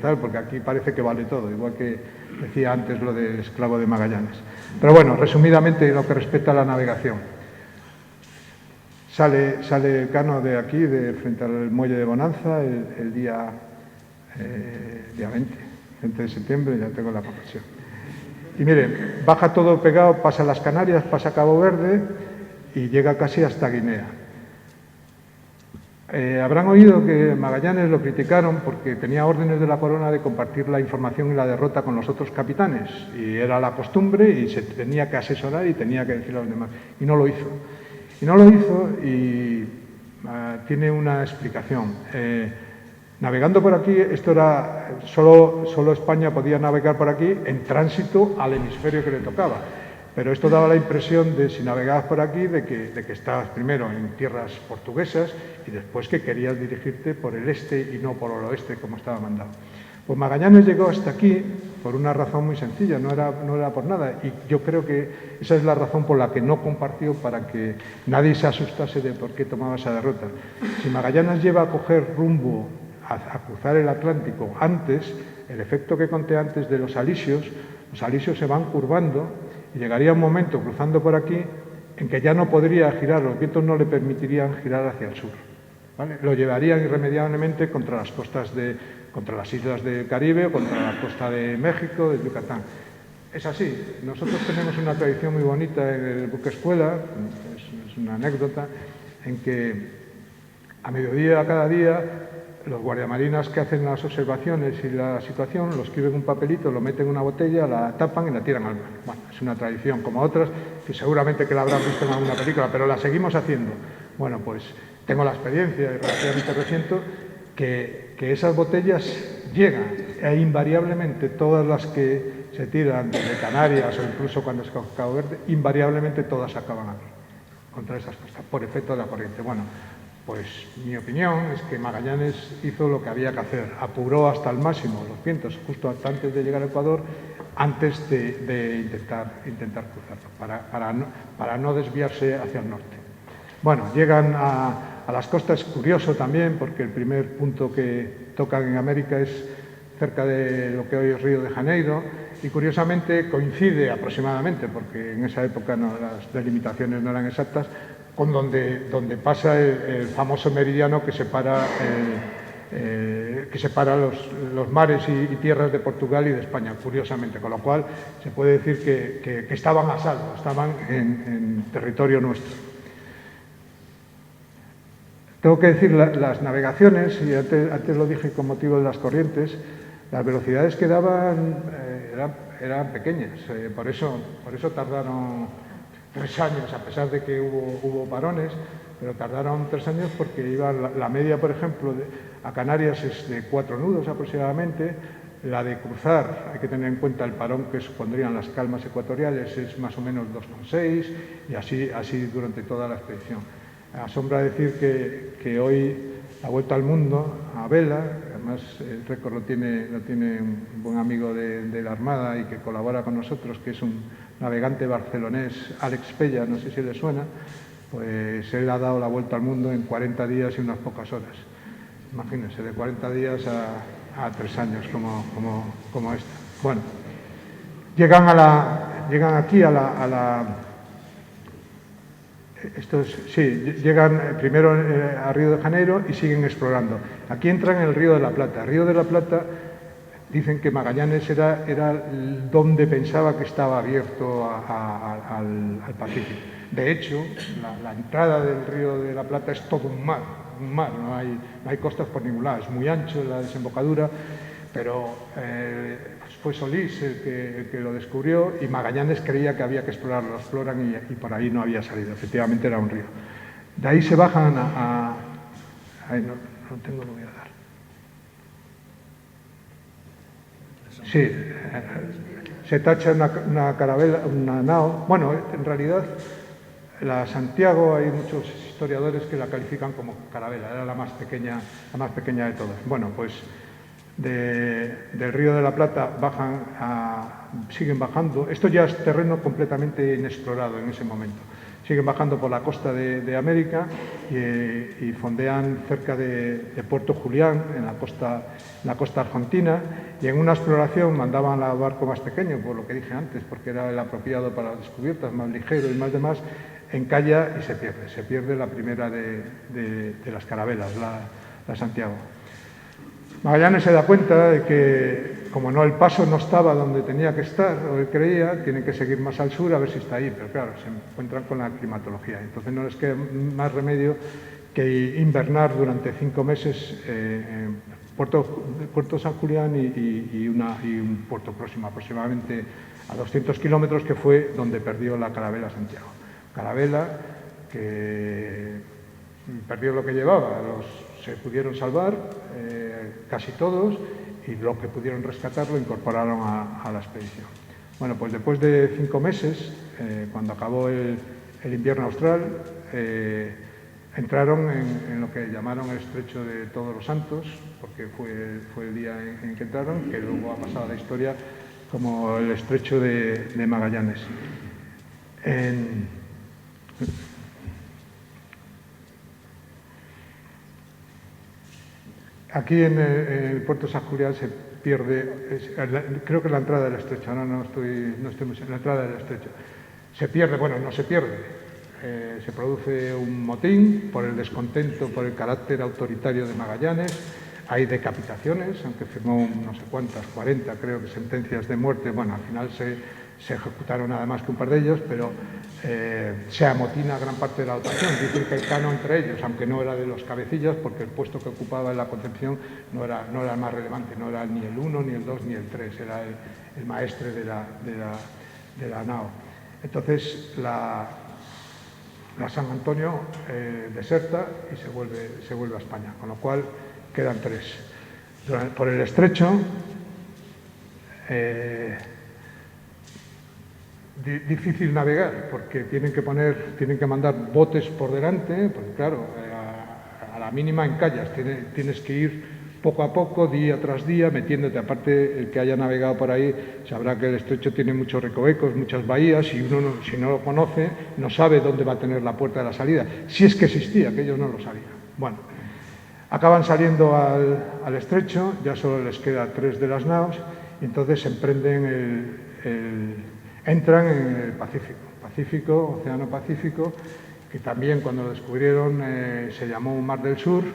Speaker 2: tal, porque aquí parece que vale todo, igual que decía antes lo del esclavo de Magallanes. Pero bueno, resumidamente, lo que respecta a la navegación. Sale Cano de aquí, frente al muelle de Bonanza, el día 20 de septiembre, ya tengo la profesión. Y miren, baja todo pegado, pasa las Canarias, pasa Cabo Verde y llega casi hasta Guinea. Habrán oído que Magallanes lo criticaron porque tenía órdenes de la corona de compartir la información y la derrota con los otros capitanes. Y era la costumbre y se tenía que asesorar y tenía que decir a los demás. Y no lo hizo. Y tiene una explicación. Navegando por aquí, esto era solo España podía navegar por aquí en tránsito al hemisferio que le tocaba. Pero esto daba la impresión de, si navegabas por aquí, de que estabas primero en tierras portuguesas y después que querías dirigirte por el este y no por el oeste, como estaba mandado. Pues Magallanes llegó hasta aquí por una razón muy sencilla, no era por nada. Y yo creo que esa es la razón por la que no compartió, para que nadie se asustase de por qué tomaba esa derrota. Si Magallanes lleva a coger rumbo a cruzar el Atlántico antes, el efecto que conté antes de los alisios se van curvando y llegaría un momento cruzando por aquí en que ya no podría girar, los vientos no le permitirían girar hacia el sur, ¿vale? Lo llevarían irremediablemente contra las islas del Caribe o contra la costa de México, de Yucatán. Es así, nosotros tenemos una tradición muy bonita en el buque escuela, es una anécdota, en que a mediodía cada día los guardiamarinas que hacen las observaciones y la situación lo escriben en un papelito, lo meten en una botella, la tapan y la tiran al mar. Bueno, es una tradición como otras, que seguramente que la habrán visto en alguna película, pero la seguimos haciendo. Bueno, pues tengo la experiencia, y relativamente reciente, que esas botellas llegan e invariablemente todas las que se tiran desde Canarias o incluso cuando es Cabo Verde, invariablemente todas acaban aquí, contra esas costas, por efecto de la corriente. Bueno, pues mi opinión es que Magallanes hizo lo que había que hacer, apuró hasta el máximo los vientos justo hasta antes de llegar a Ecuador, antes de intentar cruzarlo, para no desviarse hacia el norte. Bueno, llegan a las costas, es curioso también, porque el primer punto que tocan en América es cerca de lo que hoy es Río de Janeiro, y curiosamente coincide aproximadamente, porque en esa época las delimitaciones no eran exactas, con donde pasa el famoso meridiano que separa que separa los mares y tierras de Portugal y de España, curiosamente, con lo cual se puede decir que estaban a salvo, estaban en territorio nuestro. Tengo que decir, las navegaciones, y antes lo dije con motivo de las corrientes, las velocidades que daban eran pequeñas, por eso tardaron 3 años, a pesar de que hubo parones, pero tardaron 3 años porque la media, por ejemplo, a Canarias es de 4 nudos aproximadamente, la de cruzar, hay que tener en cuenta el parón que supondrían las calmas ecuatoriales, es más o menos 2,6 y así durante toda la expedición. Asombra decir que hoy la vuelta al mundo a vela, además el récord lo tiene un buen amigo de la Armada y que colabora con nosotros, que es un navegante barcelonés, Alex Pella, no sé si le suena, pues él ha dado la vuelta al mundo en 40 días y unas pocas horas. Imagínense, de 40 días a 3 años como esta. Bueno, llegan aquí a la llegan primero a Río de Janeiro y siguen explorando. Aquí entran en el Río de la Plata. El Río de la Plata dicen que Magallanes era donde pensaba que estaba abierto al Pacífico. De hecho, la entrada del Río de la Plata es todo un mar, no hay costas por ningún lado, es muy ancho la desembocadura, pero fue Solís el que lo descubrió y Magallanes creía que había que explorarlo, lo exploran y por ahí no había salido, efectivamente era un río. De ahí se bajan no tengo, lo voy a dar. Sí, se tacha una carabela, una nao. Bueno, en realidad la Santiago hay muchos historiadores que la califican como carabela, era la más pequeña de todas. Bueno, pues del Río de la Plata siguen bajando. Esto ya es terreno completamente inexplorado en ese momento. Siguen bajando por la costa de América y fondean cerca de Puerto Julián, en la costa argentina, y en una exploración mandaban al barco más pequeño, por lo que dije antes, porque era el apropiado para las descubiertas, más ligero y más demás, encalla y se pierde la primera de las carabelas, la Santiago. Magallanes se da cuenta de que, como el paso no estaba donde tenía que estar, o él creía, tienen que seguir más al sur a ver si está ahí, pero claro, se encuentran con la climatología. Entonces no les queda más remedio que invernar durante 5 meses en Puerto San Julián y un puerto próximo, aproximadamente a 200 kilómetros, que fue donde perdió la carabela Santiago. Carabela que perdió lo que llevaba, se pudieron salvar casi todos y lo que pudieron rescatar lo incorporaron a la expedición. Bueno, pues después de 5 meses, cuando acabó el invierno austral, entraron en lo que llamaron el Estrecho de Todos los Santos, porque fue el día en que entraron, que luego ha pasado a la historia como el Estrecho de Magallanes. Aquí en el puerto San Julián se pierde, creo que es la entrada del estrecho, ahora no estoy muy seguro, la entrada del estrecho. Se pierde, bueno, no se pierde, se produce un motín por el descontento, por el carácter autoritario de Magallanes, hay decapitaciones, aunque firmó no sé cuántas, 40 creo que sentencias de muerte, bueno, al final se ejecutaron nada más que un par de ellos, pero se amotina gran parte de la dotación. Dicen que el Cano entre ellos, aunque no era de los cabecillas, porque el puesto que ocupaba en la Concepción no era el más relevante, no era ni el 1, ni el 2, ni el 3, era el maestre de la nao. Entonces la San Antonio deserta y se vuelve a España, con lo cual quedan 3. Por el estrecho, difícil navegar, porque tienen que mandar botes por delante, porque claro, a la mínima encallas, tienes que ir poco a poco, día tras día, metiéndote. Aparte, el que haya navegado por ahí sabrá que el estrecho tiene muchos recovecos, muchas bahías, y uno, si no lo conoce, no sabe dónde va a tener la puerta de la salida, si es que existía, que ellos no lo sabían. Bueno, acaban saliendo al estrecho, ya solo les queda 3 de las naos, y entonces emprenden entran en el Pacífico, Océano Pacífico, que también cuando lo descubrieron se llamó Mar del Sur,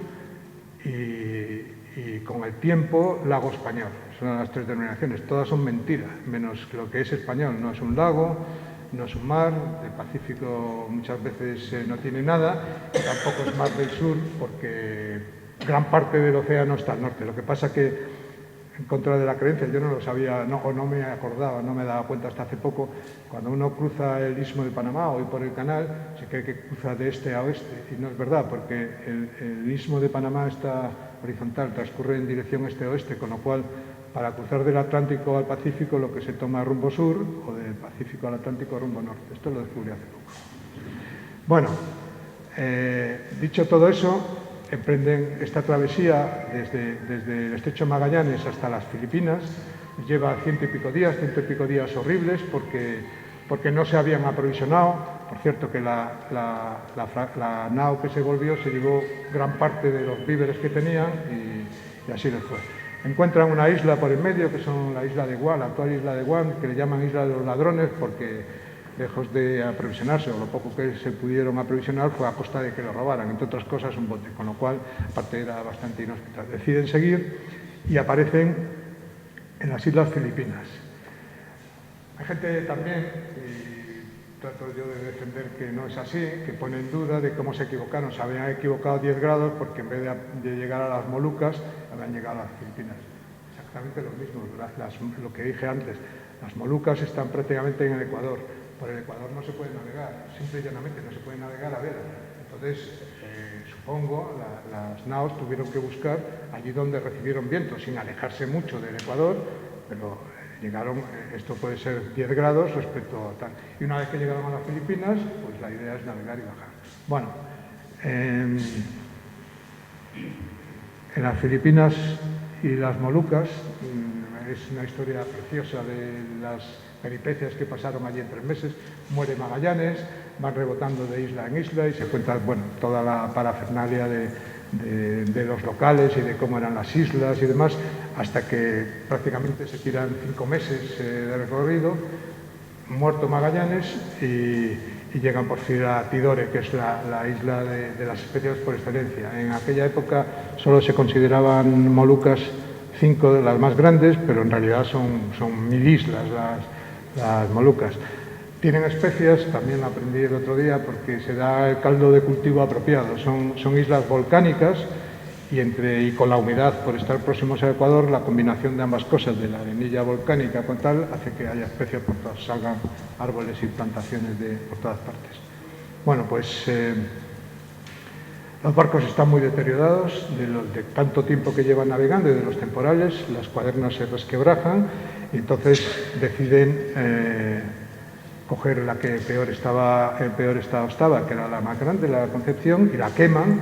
Speaker 2: y con el tiempo lago español. Son las tres denominaciones, todas son mentiras, menos lo que es español. No es un lago, no es un mar, el Pacífico muchas veces no tiene nada, y tampoco es mar del sur porque gran parte del océano está al norte. Lo que pasa que, en contra de la creencia, yo no lo sabía, o no me acordaba, no me daba cuenta hasta hace poco, cuando uno cruza el Istmo de Panamá o por el canal, se cree que cruza de este a oeste, y no es verdad, porque el Istmo de Panamá está horizontal, transcurre en dirección este-oeste, con lo cual, para cruzar del Atlántico al Pacífico, lo que se toma rumbo sur, o del Pacífico al Atlántico rumbo norte. Esto lo descubrí hace poco. Bueno, dicho todo eso, emprenden esta travesía desde el Estrecho de Magallanes hasta las Filipinas. Lleva 100 y pico días horribles porque no se habían aprovisionado. Por cierto, que la nao que se volvió se llevó gran parte de los víveres que tenían y así les fue. Encuentran una isla por el medio, que son la isla de Guam, la actual isla de Guam, que le llaman Isla de los Ladrones porque, lejos de aprovisionarse, o lo poco que se pudieron aprovisionar, fue a costa de que lo robaran, entre otras cosas un bote, con lo cual, aparte, era bastante inhóspita. Deciden seguir y aparecen en las Islas Filipinas. Hay gente también, y trato yo de defender que no es así, que pone en duda de cómo se equivocaron. Se habían equivocado 10 grados porque en vez de llegar a las Molucas, habían llegado a las Filipinas. Exactamente lo mismo, lo que dije antes. Las Molucas están prácticamente en el Ecuador. Por el Ecuador no se puede navegar, simple y llanamente no se puede navegar a vela. Entonces, supongo, las naos tuvieron que buscar allí donde recibieron viento, sin alejarse mucho del Ecuador, pero llegaron, esto puede ser 10 grados respecto a tal. Y una vez que llegaron a las Filipinas, pues la idea es navegar y bajar. Bueno, en las Filipinas y las Molucas es una historia preciosa de las peripecias que pasaron allí en 3 meses. Muere Magallanes, van rebotando de isla en isla y se cuenta, bueno, toda la parafernalia de los locales y de cómo eran las islas y demás, hasta que prácticamente se tiran 5 meses de recorrido, muerto Magallanes, y llegan por fin a Tidore, que es la isla de las especies por excelencia. En aquella época solo se consideraban Molucas 5 de las más grandes, pero en realidad son 1000 islas las Molucas. Tienen especias, también lo aprendí el otro día, porque se da el caldo de cultivo apropiado. Son islas volcánicas y con la humedad, por estar próximos al Ecuador, la combinación de ambas cosas, de la arenilla volcánica con tal, hace que haya especias por todas, salgan árboles y plantaciones por todas partes. Bueno, pues los barcos están muy deteriorados de tanto tiempo que llevan navegando y de los temporales, las cuadernas se resquebrajan y entonces deciden coger la que en peor estado estaba, que era la más grande, la Concepción, y la queman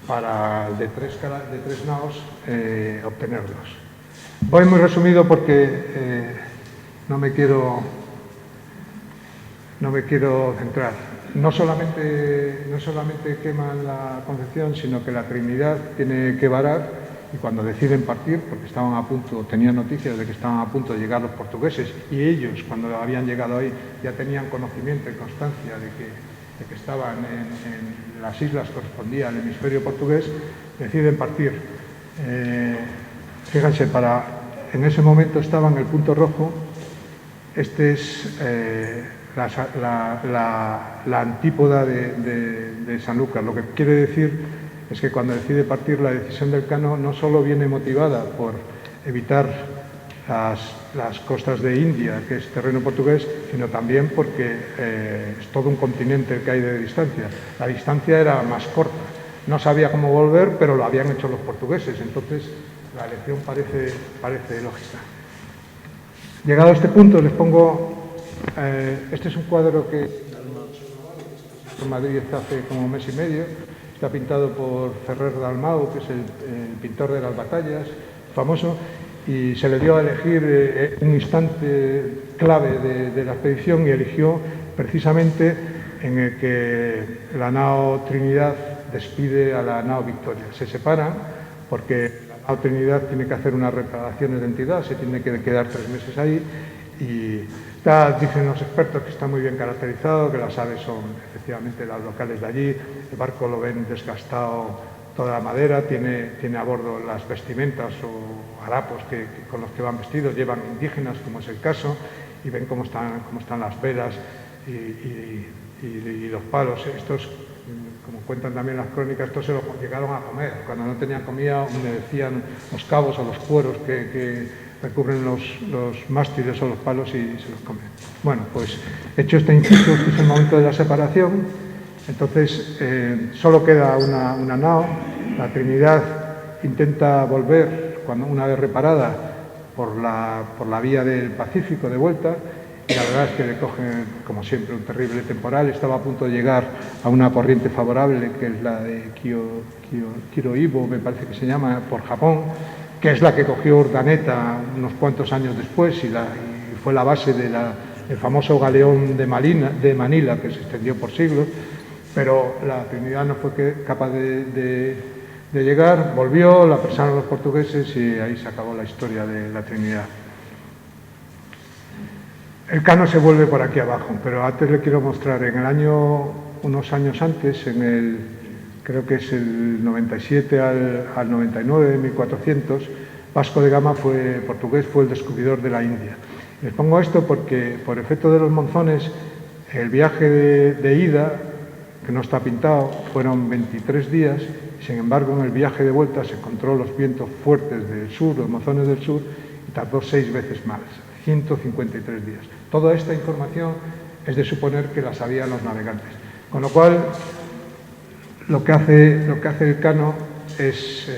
Speaker 2: para de tres naos obtenerlos. Voy muy resumido porque no me quiero centrar. No solamente queman la Concepción, sino que la Trinidad tiene que varar, y cuando deciden partir, porque tenían noticias de que estaban a punto de llegar los portugueses, y ellos, cuando habían llegado ahí, ya tenían conocimiento y constancia de que estaban en las islas que correspondían al hemisferio portugués, deciden partir. Fíjense, en ese momento estaba en el punto rojo. Este es la antípoda de Sanlúcar. Lo que quiere decir es que cuando decide partir, la decisión del Cano no solo viene motivada por evitar las costas de India, que es terreno portugués, sino también porque es todo un continente el que hay de distancia. La distancia era más corta. No sabía cómo volver, pero lo habían hecho los portugueses. Entonces, la elección parece lógica. Llegado a este punto, les pongo... este es un cuadro que en Madrid hace como 1 mes y medio. Está pintado por Ferrer Dalmau, que es el pintor de las batallas, famoso, y se le dio a elegir un instante clave de la expedición y eligió precisamente en el que la nao Trinidad despide a la nao Victoria. Se separan porque la nao Trinidad tiene que hacer unas reparaciones de entidad, se tiene que quedar 3 meses ahí y dicen los expertos que está muy bien caracterizado, que las aves son efectivamente las locales de allí, el barco lo ven desgastado toda la madera, tiene a bordo las vestimentas o harapos con los que van vestidos, llevan indígenas, como es el caso, y ven cómo están las velas y los palos. Estos, como cuentan también las crónicas, estos se los llegaron a comer. Cuando no tenían comida, le decían los cabos o los cueros que recubren los mástiles o los palos y se los comen. Bueno, pues hecho este inciso, este es el momento de la separación. Entonces, solo queda una nao. La Trinidad intenta volver, una vez reparada, por la vía del Pacífico de vuelta, y la verdad es que le cogen, como siempre, un terrible temporal. Estaba a punto de llegar a una corriente favorable, que es la de Kiroibo, me parece que se llama, por Japón, que es la que cogió Urdaneta unos cuantos años después y fue la base del famoso galeón de Manila, que se extendió por siglos. Pero la Trinidad no fue capaz de llegar, volvió, la apresaron los portugueses y ahí se acabó la historia de la Trinidad. El Cano se vuelve por aquí abajo, pero antes le quiero mostrar, unos años antes, creo que es el 97 al 99, 1400, Vasco de Gama portugués, fue el descubridor de la India. Les pongo esto porque, por efecto de los monzones, el viaje de ida, que no está pintado, fueron 23 días, sin embargo, en el viaje de vuelta se encontró los vientos fuertes del sur, los monzones del sur, y tardó 6 veces más, 153 días. Toda esta información es de suponer que la sabían los navegantes. Con lo cual, lo que hace el Cano es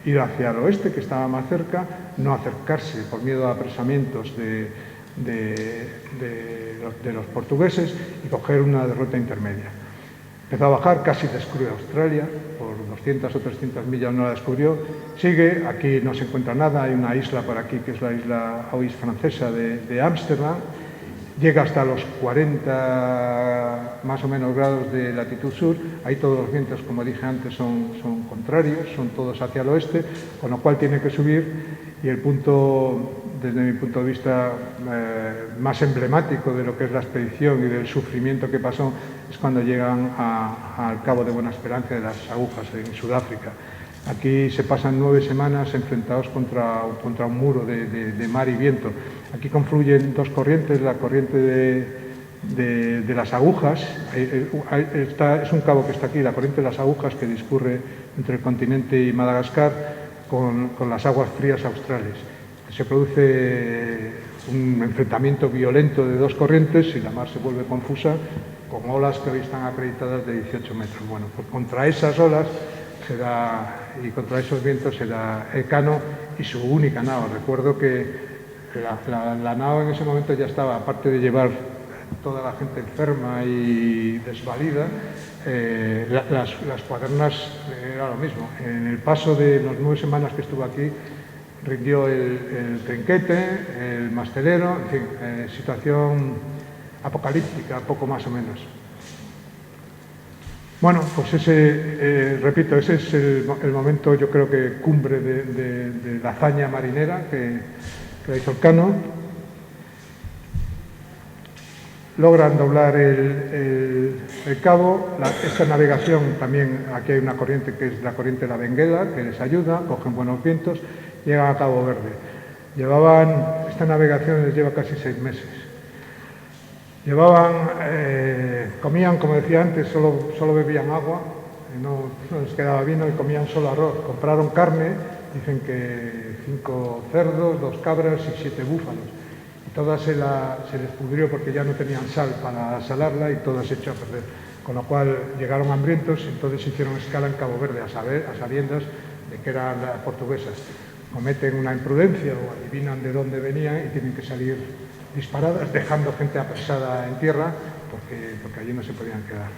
Speaker 2: ir hacia el oeste, que estaba más cerca, no acercarse por miedo a apresamientos de los portugueses y coger una derrota intermedia. Empezó a bajar, casi descubrió Australia, por 200 o 300 millas no la descubrió, sigue, aquí no se encuentra nada, hay una isla por aquí que es la isla Ois francesa de Ámsterdam, llega hasta los 40 más o menos grados de latitud sur, ahí todos los vientos, como dije antes, son contrarios, son todos hacia el oeste, con lo cual tiene que subir, y el punto, desde mi punto de vista, más emblemático de lo que es la expedición y del sufrimiento que pasó es cuando llegan al Cabo de Buena Esperanza de las Agujas, en Sudáfrica. Aquí se pasan 9 semanas enfrentados contra un muro de mar y viento. Aquí confluyen dos corrientes, la corriente de las Agujas, es un cabo que está aquí, la corriente de las Agujas que discurre entre el continente y Madagascar con las aguas frías australes. Se produce un enfrentamiento violento de dos corrientes y la mar se vuelve confusa con olas que hoy están acreditadas de 18 metros. Bueno, pues contra esas olas y contra esos vientos se da el Cano y su única nao. Recuerdo que la nao en ese momento ya estaba, aparte de llevar toda la gente enferma y desvalida, las cuadernas era lo mismo. En el paso de las 9 semanas que estuvo aquí, rindió el trinquete, el mastelero, en fin, situación apocalíptica, poco más o menos. Bueno, pues repito, ese es el momento, yo creo que cumbre de la hazaña marinera que hizo el Cano. Logran doblar el cabo. Esta navegación también, aquí hay una corriente que es la corriente de la Benguela, que les ayuda, cogen buenos vientos, llegan a Cabo Verde. Esta navegación les lleva casi 6 meses. Comían, como decía antes, solo bebían agua, no les quedaba vino y comían solo arroz. Compraron carne, dicen que 5 cerdos, 2 cabras y 7 búfalos. Todas se les pudrió porque ya no tenían sal para salarla y todas se echó a perder. Con lo cual llegaron hambrientos y entonces hicieron escala en Cabo Verde a sabiendas de que eran las portuguesas. Cometen una imprudencia o adivinan de dónde venían y tienen que salir disparadas, dejando gente apresada en tierra porque allí no se podían quedar.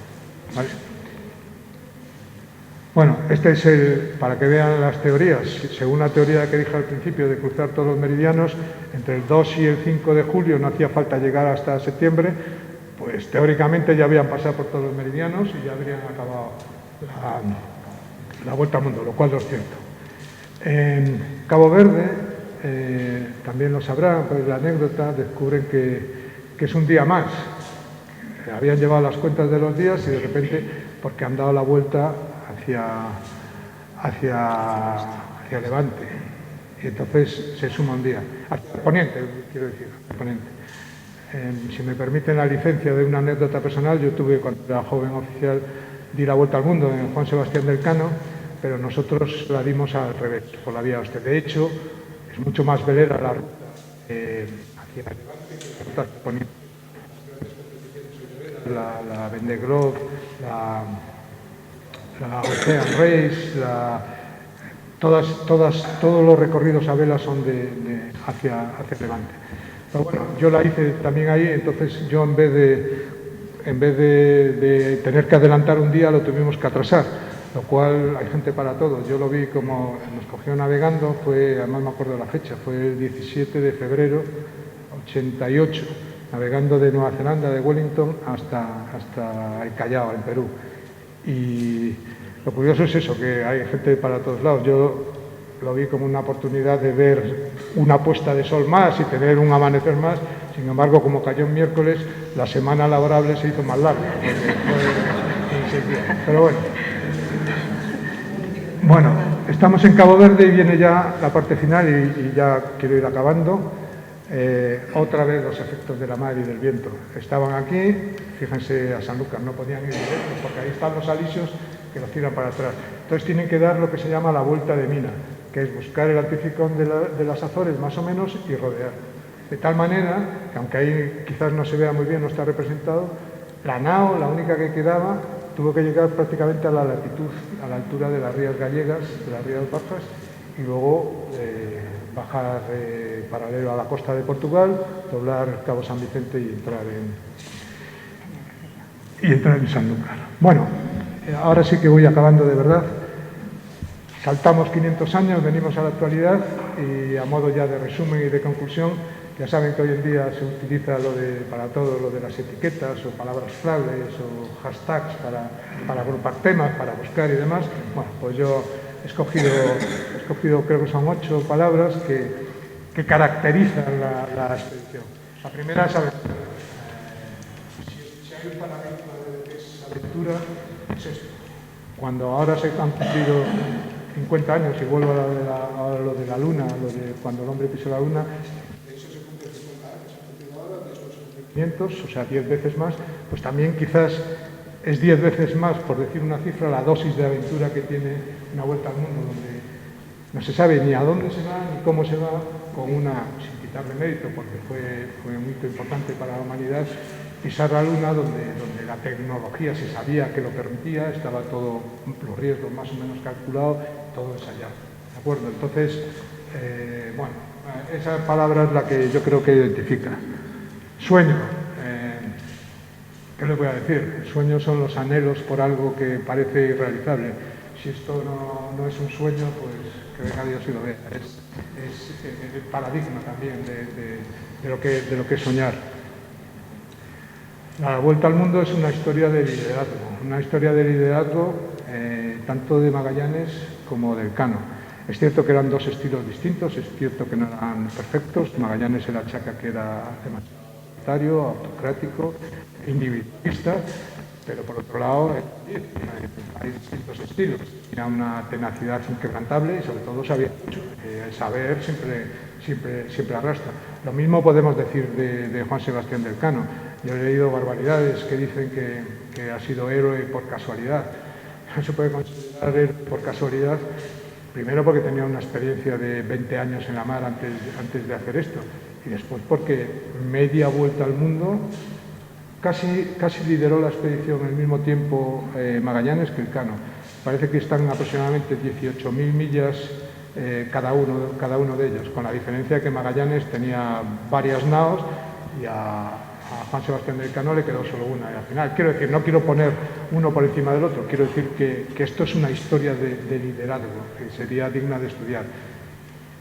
Speaker 2: ¿Vale? Bueno, este es para que vean las teorías. Según la teoría que dije al principio de cruzar todos los meridianos, entre el 2 y el 5 de julio no hacía falta llegar hasta septiembre, pues teóricamente ya habían pasado por todos los meridianos y ya habrían acabado la vuelta al mundo, lo cual no es cierto. En Cabo Verde, también lo sabrán, pues la anécdota, descubren que es un día más. Habían llevado las cuentas de los días y de repente, porque han dado la vuelta hacia Levante. Y entonces se suma un día. Hacia Poniente, quiero decir, Poniente. Si me permiten la licencia de una anécdota personal, yo tuve, cuando era joven oficial, di la vuelta al mundo en Juan Sebastián del Cano, pero nosotros la dimos al revés, por la vía oeste. De hecho, es mucho más velera la ruta hacia Levante que la ruta hacia Poniente. La Vendée Globe, la Ocean Race, todos los recorridos a vela son hacia Levante. Pero bueno, yo la hice también ahí, entonces yo en vez de tener que adelantar un día, lo tuvimos que atrasar, lo cual hay gente para todo. Yo lo vi como nos cogió navegando, además me acuerdo de la fecha, fue el 17 de febrero 88, navegando de Nueva Zelanda, de Wellington, hasta el Callao, en Perú. Y lo curioso es eso, que hay gente para todos lados. Yo lo vi como una oportunidad de ver una puesta de sol más y tener un amanecer más. Sin embargo, como cayó en miércoles, la semana laborable se hizo más larga. Pero bueno, estamos en Cabo Verde y viene ya la parte final y ya quiero ir acabando. Otra vez los efectos de la mar y del viento. Estaban aquí, fíjense, a Sanlúcar no podían ir directos porque ahí están los alisios que los tiran para atrás. Entonces tienen que dar lo que se llama la vuelta de mina, que es buscar el anticiclón de las Azores más o menos y rodear. De tal manera que, aunque ahí quizás no se vea muy bien, no está representado, la nao, la única que quedaba, tuvo que llegar prácticamente a la latitud, a la altura de las Rías Gallegas, de las Rías Bajas, y luego bajar paralelo a la costa de Portugal, doblar Cabo San Vicente y entrar en Sanlúcar. Bueno, ahora sí que voy acabando de verdad. Saltamos 500 años, venimos a la actualidad y a modo ya de resumen y de conclusión, ya saben que hoy en día se utiliza para todo lo de las etiquetas o palabras claves o hashtags para agrupar temas, para buscar y demás. Bueno, pues yo he escogido creo que son 8 palabras que caracterizan la expedición. La primera es aventura. Si hay un paradigma de lo que es aventura, es esto. Cuando ahora se han cumplido 50 años, y vuelvo a lo de la Luna, cuando el hombre pisó la Luna, de eso se cumple 50 años, se ha cumplido ahora, de estos 500, o sea, 10 veces más, pues también quizás es 10 veces más, por decir una cifra, la dosis de aventura que tiene una vuelta al mundo, donde no se sabe ni a dónde se va, ni cómo se va, sin quitarle mérito, porque fue muy importante para la humanidad, pisar la Luna, donde la tecnología se sabía que lo permitía, estaba todo, los riesgos más o menos calculados, todo ensayado. ¿De acuerdo? Entonces, bueno, esa palabra es la que yo creo que identifica. Sueño. ¿Qué les voy a decir? Sueños son los anhelos por algo que parece irrealizable. Si esto no es un sueño, pues que venga Dios y lo vea. Es el paradigma también de lo que es soñar. La vuelta al mundo es una historia de liderazgo, tanto de Magallanes como del Cano. Es cierto que eran dos estilos distintos, es cierto que no eran perfectos. Magallanes se le achaca que era demasiado autoritario, autocrático, individualista, pero por otro lado hay distintos estilos. Tenía una tenacidad inquebrantable y sobre todo sabía mucho. El saber siempre arrastra. Lo mismo podemos decir de Juan Sebastián del Cano. Yo he leído barbaridades que dicen que ha sido héroe por casualidad. No se puede considerar héroe por casualidad, primero porque tenía una experiencia de 20 años en la mar antes de hacer esto, y después porque media vuelta al mundo, casi lideró la expedición al mismo tiempo Magallanes que el Cano. Parece que están aproximadamente 18.000 millas cada uno de ellos, con la diferencia que Magallanes tenía varias naos y a Juan Sebastián del Cano le quedó solo una. Y al final, quiero decir, no quiero poner uno por encima del otro, quiero decir que esto es una historia de liderazgo que sería digna de estudiar.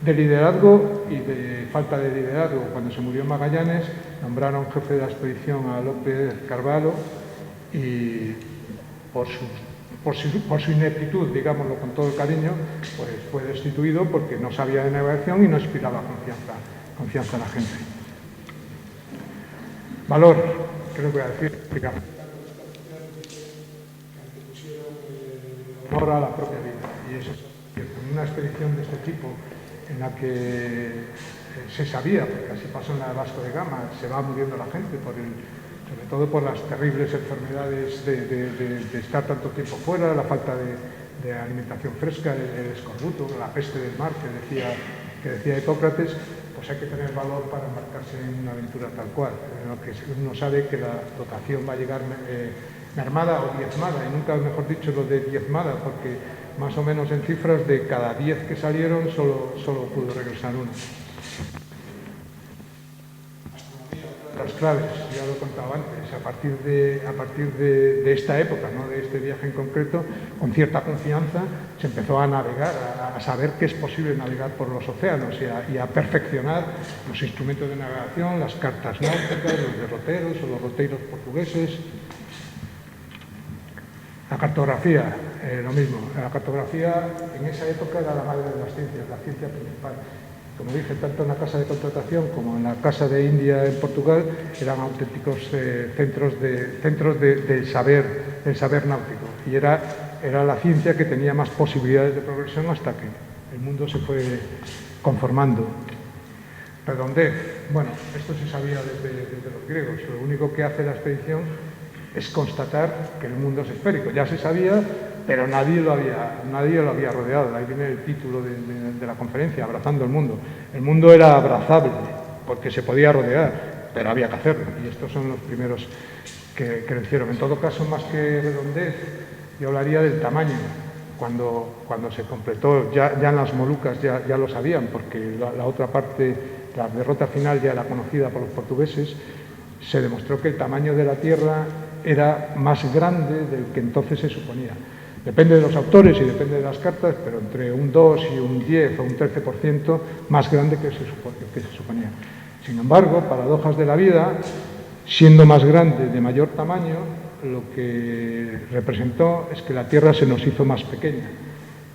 Speaker 2: De liderazgo y de falta de liderazgo. Cuando se murió Magallanes, nombraron jefe de la expedición a López Carvalho y por su ineptitud, digámoslo con todo el cariño, pues fue destituido porque no sabía de navegación y no inspiraba confianza a la gente. Valor, ¿qué les voy a decir? Honor a la propia vida. y eso es cierto. En una expedición de este tipo, en la que se sabía, porque así pasó en la de Vasco de Gama, se va muriendo la gente, sobre todo por las terribles enfermedades de estar tanto tiempo fuera, la falta de alimentación fresca, el escorbuto, la peste del mar que decía Hipócrates, pues hay que tener valor para embarcarse en una aventura tal cual, en lo que uno sabe que la dotación va a llegar mermada o diezmada, y nunca mejor dicho lo de diezmada, porque más o menos en cifras de cada 10 que salieron solo pudo regresar uno. Las claves, ya lo he contado antes, a partir de esta época, ¿no?, de este viaje en concreto, con cierta confianza se empezó a navegar, a saber que es posible navegar por los océanos y a perfeccionar los instrumentos de navegación, las cartas náuticas, los derroteros o los roteiros portugueses. La cartografía, lo mismo. La cartografía en esa época era la madre de las ciencias, la ciencia principal. Como dije, tanto en la Casa de Contratación como en la Casa de India en Portugal eran auténticos centros del saber náutico. Y era la ciencia que tenía más posibilidades de progresión hasta que el mundo se fue conformando. Redondez. Bueno, esto se sabía desde los griegos. Lo único que hace la expedición es constatar que el mundo es esférico. Ya se sabía, pero nadie lo había rodeado. Ahí viene el título de la conferencia, Abrazando el mundo. El mundo era abrazable, porque se podía rodear, pero había que hacerlo. Y estos son los primeros que lo hicieron. En todo caso, más que redondez, yo hablaría del tamaño. Cuando se completó, ya en las Molucas ya lo sabían, porque la otra parte, la derrota final ya era conocida por los portugueses, se demostró que el tamaño de la Tierra era más grande del que entonces se suponía. Depende de los autores y depende de las cartas, pero entre un 2 y un 10 o un 13% más grande que se suponía. Sin embargo, paradojas de la vida, siendo más grande, de mayor tamaño, lo que representó es que la Tierra se nos hizo más pequeña,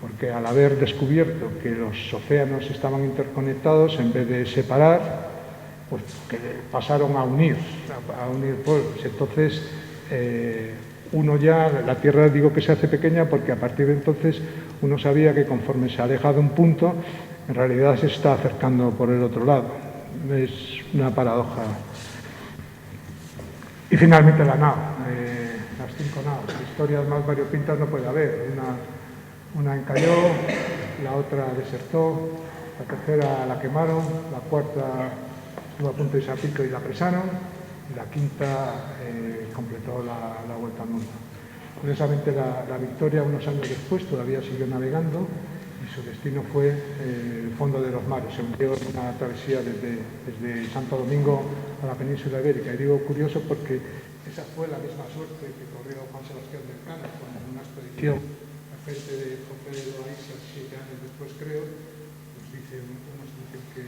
Speaker 2: porque al haber descubierto que los océanos estaban interconectados, en vez de separar, pues que pasaron a unir pueblos. Entonces, la Tierra digo que se hace pequeña porque a partir de entonces uno sabía que conforme se aleja de un punto, en realidad se está acercando por el otro lado. Es una paradoja. Y finalmente la nao, las 5 naos. Historias más variopintas no puede haber. Una encalló, la otra desertó, la tercera la quemaron, la cuarta estuvo a punto de irse a pico y la apresaron, y la quinta completó la vuelta al mundo. Curiosamente, la Victoria, unos años después, todavía siguió navegando y su destino fue el fondo de los mares. Se hundió en una travesía desde Santo Domingo a la península ibérica. Y digo curioso porque esa fue la misma suerte que corrió Juan Sebastián del Cano cuando en una expedición al frente de José de Loaiza, 7 años después creo, unos dicen que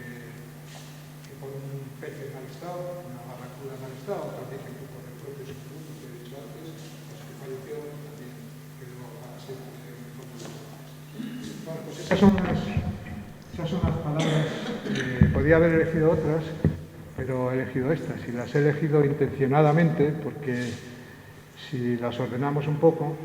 Speaker 2: por un pez en mal estado, una barracuda en mal estado, otros dicen que por el propio escorbuto que he dicho antes, pues que falleció, también quedó así en el fondo de los mares. Bueno, pues esas son las palabras. Podía haber elegido otras, pero he elegido estas, y las he elegido intencionadamente porque si las ordenamos un poco,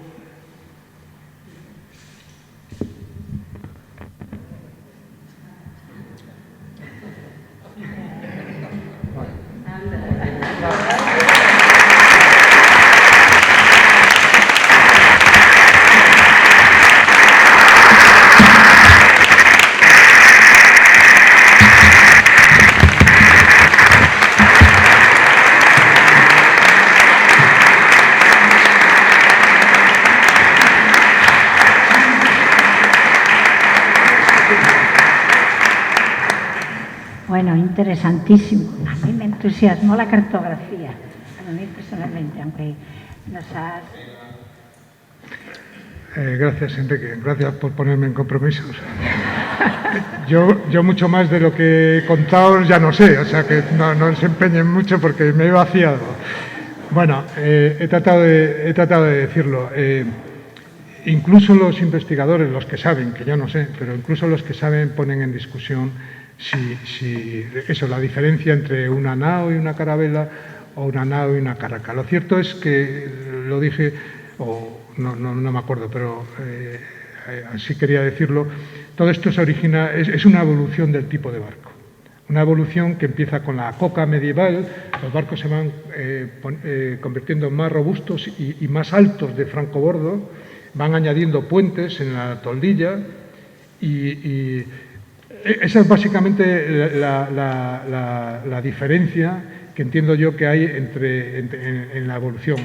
Speaker 1: Bueno, interesantísimo. A mí me entusiasmó la cartografía, a mí personalmente, aunque nos has...
Speaker 2: Gracias, Enrique. Gracias por ponerme en compromisos. Yo mucho más de lo que he contado ya no sé, o sea que no se empeñen mucho porque me he vaciado. Bueno, he tratado de decirlo. Incluso los investigadores, los que saben, que yo no sé, pero incluso los que saben ponen en discusión la diferencia entre una nao y una carabela o una nao y una carraca. Lo cierto es que, lo dije, o no me acuerdo, pero así quería decirlo, todo esto se origina, es una evolución del tipo de barco. Una evolución que empieza con la coca medieval, los barcos se van convirtiendo en más robustos y más altos de francobordo, van añadiendo puentes en la toldilla y esa es básicamente la diferencia que entiendo yo que hay en la evolución.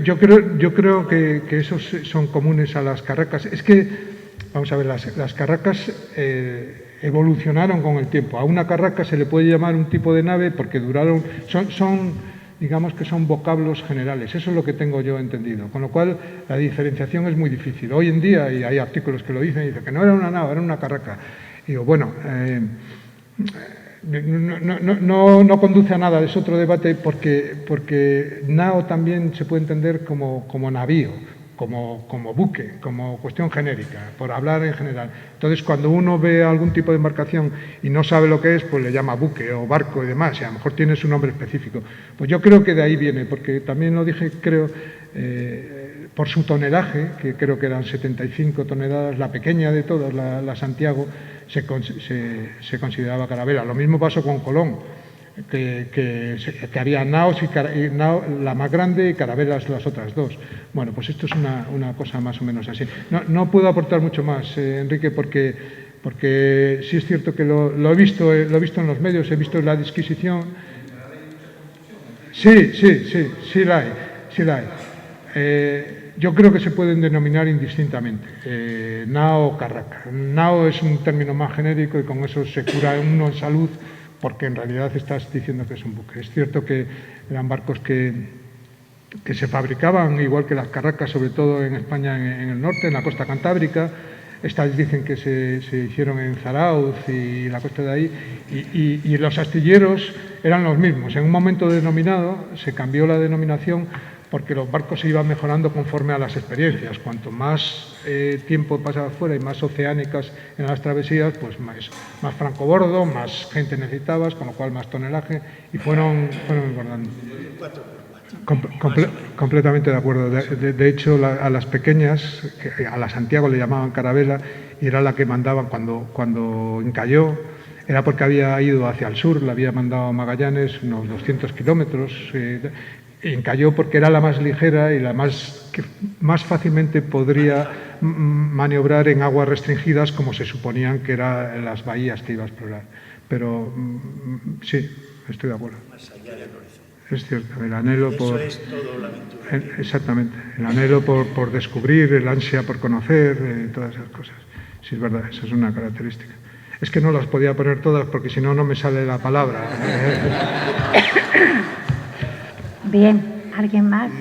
Speaker 2: Yo creo que esos son comunes a las carracas. Es que, vamos a ver, las carracas evolucionaron con el tiempo. A una carraca se le puede llamar un tipo de nave porque duraron, digamos que son vocablos generales. Eso es lo que tengo yo entendido. Con lo cual, la diferenciación es muy difícil. Hoy en día, y hay artículos que lo dicen que no era una nave, era una carraca. Y digo, bueno, no conduce a nada, es otro debate porque nao también se puede entender como navío, como buque, como cuestión genérica, por hablar en general. Entonces, cuando uno ve algún tipo de embarcación y no sabe lo que es, pues le llama buque o barco y demás, y a lo mejor tiene su nombre específico. Pues yo creo que de ahí viene, porque también lo dije, creo, por su tonelaje, que creo que eran 75 toneladas, la pequeña de todas, la Santiago, se consideraba carabela. Lo mismo pasó con Colón, que había naos y la más grande y carabelas las otras dos. Bueno, pues esto es una cosa más o menos así. No puedo aportar mucho más, Enrique, porque sí es cierto que lo he visto en los medios, he visto la disquisición. Sí la hay. Yo creo que se pueden denominar indistintamente, nao o carraca. Nao es un término más genérico y con eso se cura uno en salud, porque en realidad estás diciendo que es un buque. Es cierto que eran barcos que se fabricaban, igual que las carracas, sobre todo en España, en el norte, en la costa cantábrica. Estas dicen que se hicieron en Zarauz y la costa de ahí, y los astilleros eran los mismos. En un momento denominado se cambió la denominación porque los barcos se iban mejorando conforme a las experiencias. Cuanto más tiempo pasaba fuera y más oceánicas en las travesías, pues más francobordo, más gente necesitabas, con lo cual más tonelaje, y fueron engordando. Completamente de acuerdo. De hecho, a las pequeñas, a la Santiago le llamaban carabela, y era la que mandaban cuando encalló, era porque había ido hacia el sur, la había mandado a Magallanes unos 200 kilómetros, encalló porque era la más ligera y la que más fácilmente podría maniobrar en aguas restringidas, como se suponían que eran las bahías que iba a explorar. Pero sí, estoy de acuerdo.
Speaker 3: Más allá del horizonte.
Speaker 2: Es cierto, el anhelo
Speaker 3: Eso es todo la aventura.
Speaker 2: Exactamente, el anhelo por descubrir, el ansia por conocer, todas esas cosas. Sí, es verdad, esa es una característica. Es que no las podía poner todas porque si no, no me sale la palabra.
Speaker 1: Bien, ¿alguien más?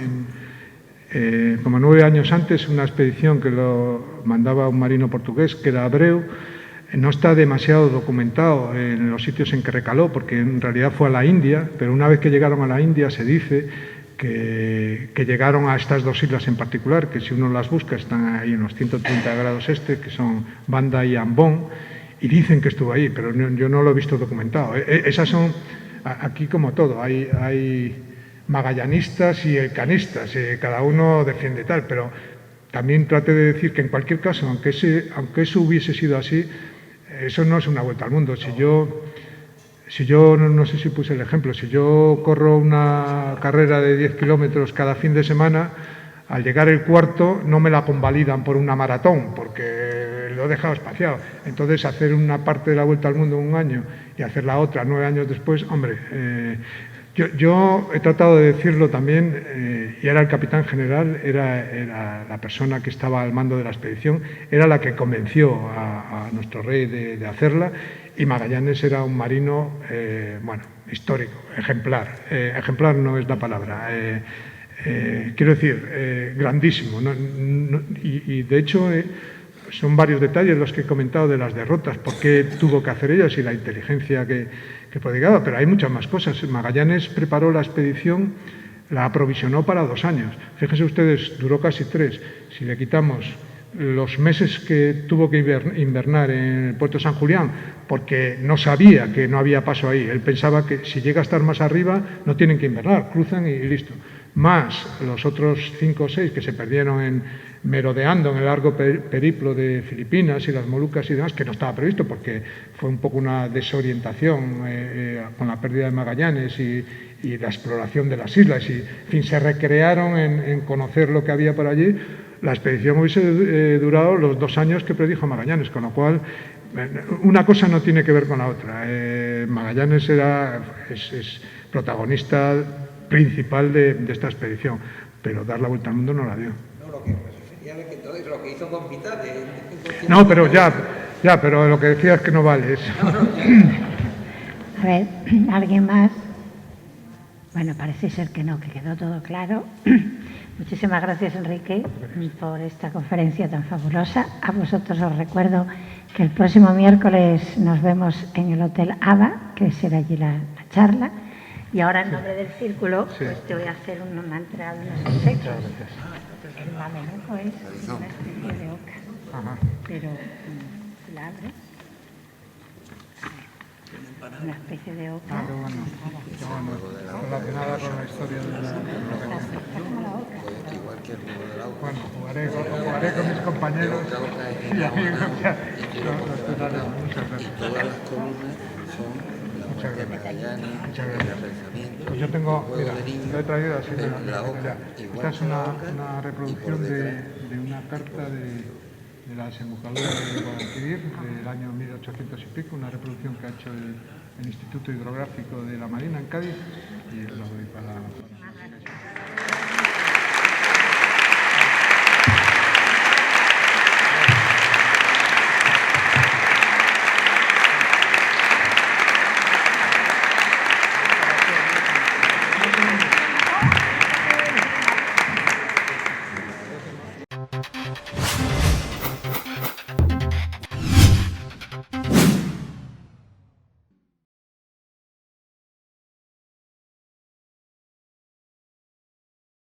Speaker 2: Como 9 años antes, una expedición que lo mandaba un marino portugués, que era Abreu, no está demasiado documentado en los sitios en que recaló, porque en realidad fue a la India, pero una vez que llegaron a la India se dice que llegaron a estas dos islas en particular, que si uno las busca están ahí en los 130 grados este, que son Banda y Ambon, y dicen que estuvo ahí, pero yo no lo he visto documentado. Esas son, aquí como todo, hay magallanistas y elcanistas, cada uno defiende tal, pero también trate de decir que en cualquier caso, aunque eso hubiese sido así, eso no es una vuelta al mundo. Si yo no sé si puse el ejemplo, si yo corro una carrera de 10 kilómetros cada fin de semana, al llegar el cuarto no me la convalidan por una maratón, porque lo he dejado espaciado. Entonces, hacer una parte de la vuelta al mundo en un año y hacer la otra 9 años después, hombre, yo he tratado de decirlo también, y era el capitán general, era la persona que estaba al mando de la expedición, era la que convenció a nuestro rey de hacerla, y Magallanes era un marino, histórico, ejemplar. Ejemplar no es la palabra. Quiero decir, grandísimo. Y de hecho, son varios detalles los que he comentado de las derrotas, por qué tuvo que hacer ellas y la inteligencia que prodigaba, pero hay muchas más cosas. Magallanes preparó la expedición, la aprovisionó para 2 años. Fíjense ustedes, duró casi 3. Si le quitamos los meses que tuvo que invernar en el puerto de San Julián, porque no sabía que no había paso ahí. Él pensaba que si llega a estar más arriba no tienen que invernar, cruzan y listo. Más los otros 5 o 6 que se perdieron merodeando en el largo periplo de Filipinas y las Molucas y demás, que no estaba previsto porque fue un poco una desorientación con la pérdida de Magallanes y la exploración de las islas. Y, en fin, se recrearon en conocer lo que había por allí. La expedición hubiese durado los 2 años que predijo Magallanes, con lo cual una cosa no tiene que ver con la otra. Magallanes es protagonista principal de esta expedición, pero dar la vuelta al mundo no la dio.
Speaker 4: No, lo que me refería es que entonces lo que hizo Don Vital...
Speaker 2: No, pero pero lo que decía es que no vale eso.
Speaker 1: A ver, ¿alguien más? Bueno, parece ser que no, que quedó todo claro. Muchísimas gracias, Enrique, por esta conferencia tan fabulosa. A vosotros os recuerdo que el próximo miércoles nos vemos en el Hotel ABA, que será allí la charla. Y ahora, en nombre del Círculo, pues te voy a hacer una mantra de unos insectos. El mameluco es una especie de oca, pero si la abres, una especie de oca.
Speaker 2: Qué bueno. Relacionada con la historia de la...
Speaker 1: Está como la oca.
Speaker 2: Bueno, jugaré con mis compañeros y amigos. Muchas gracias.
Speaker 5: Todas las columnas son
Speaker 2: Muchas
Speaker 5: de
Speaker 2: gracias.
Speaker 5: Magallanes,
Speaker 2: Muchas
Speaker 5: de
Speaker 2: gracias.
Speaker 5: pensamiento,
Speaker 2: Pues yo tengo,
Speaker 5: juego
Speaker 2: mira,
Speaker 5: de niños,
Speaker 2: lo he traído así.
Speaker 5: la oca,
Speaker 2: Esta
Speaker 5: igual
Speaker 2: es
Speaker 5: que la oca,
Speaker 2: una
Speaker 5: y
Speaker 2: reproducción
Speaker 5: por
Speaker 2: de
Speaker 5: detrás.
Speaker 2: una carta de la desembocadura de Guadalquivir del año 1800 y pico, una reproducción que ha hecho el Instituto Hidrográfico de la Marina en Cádiz, y lo doy para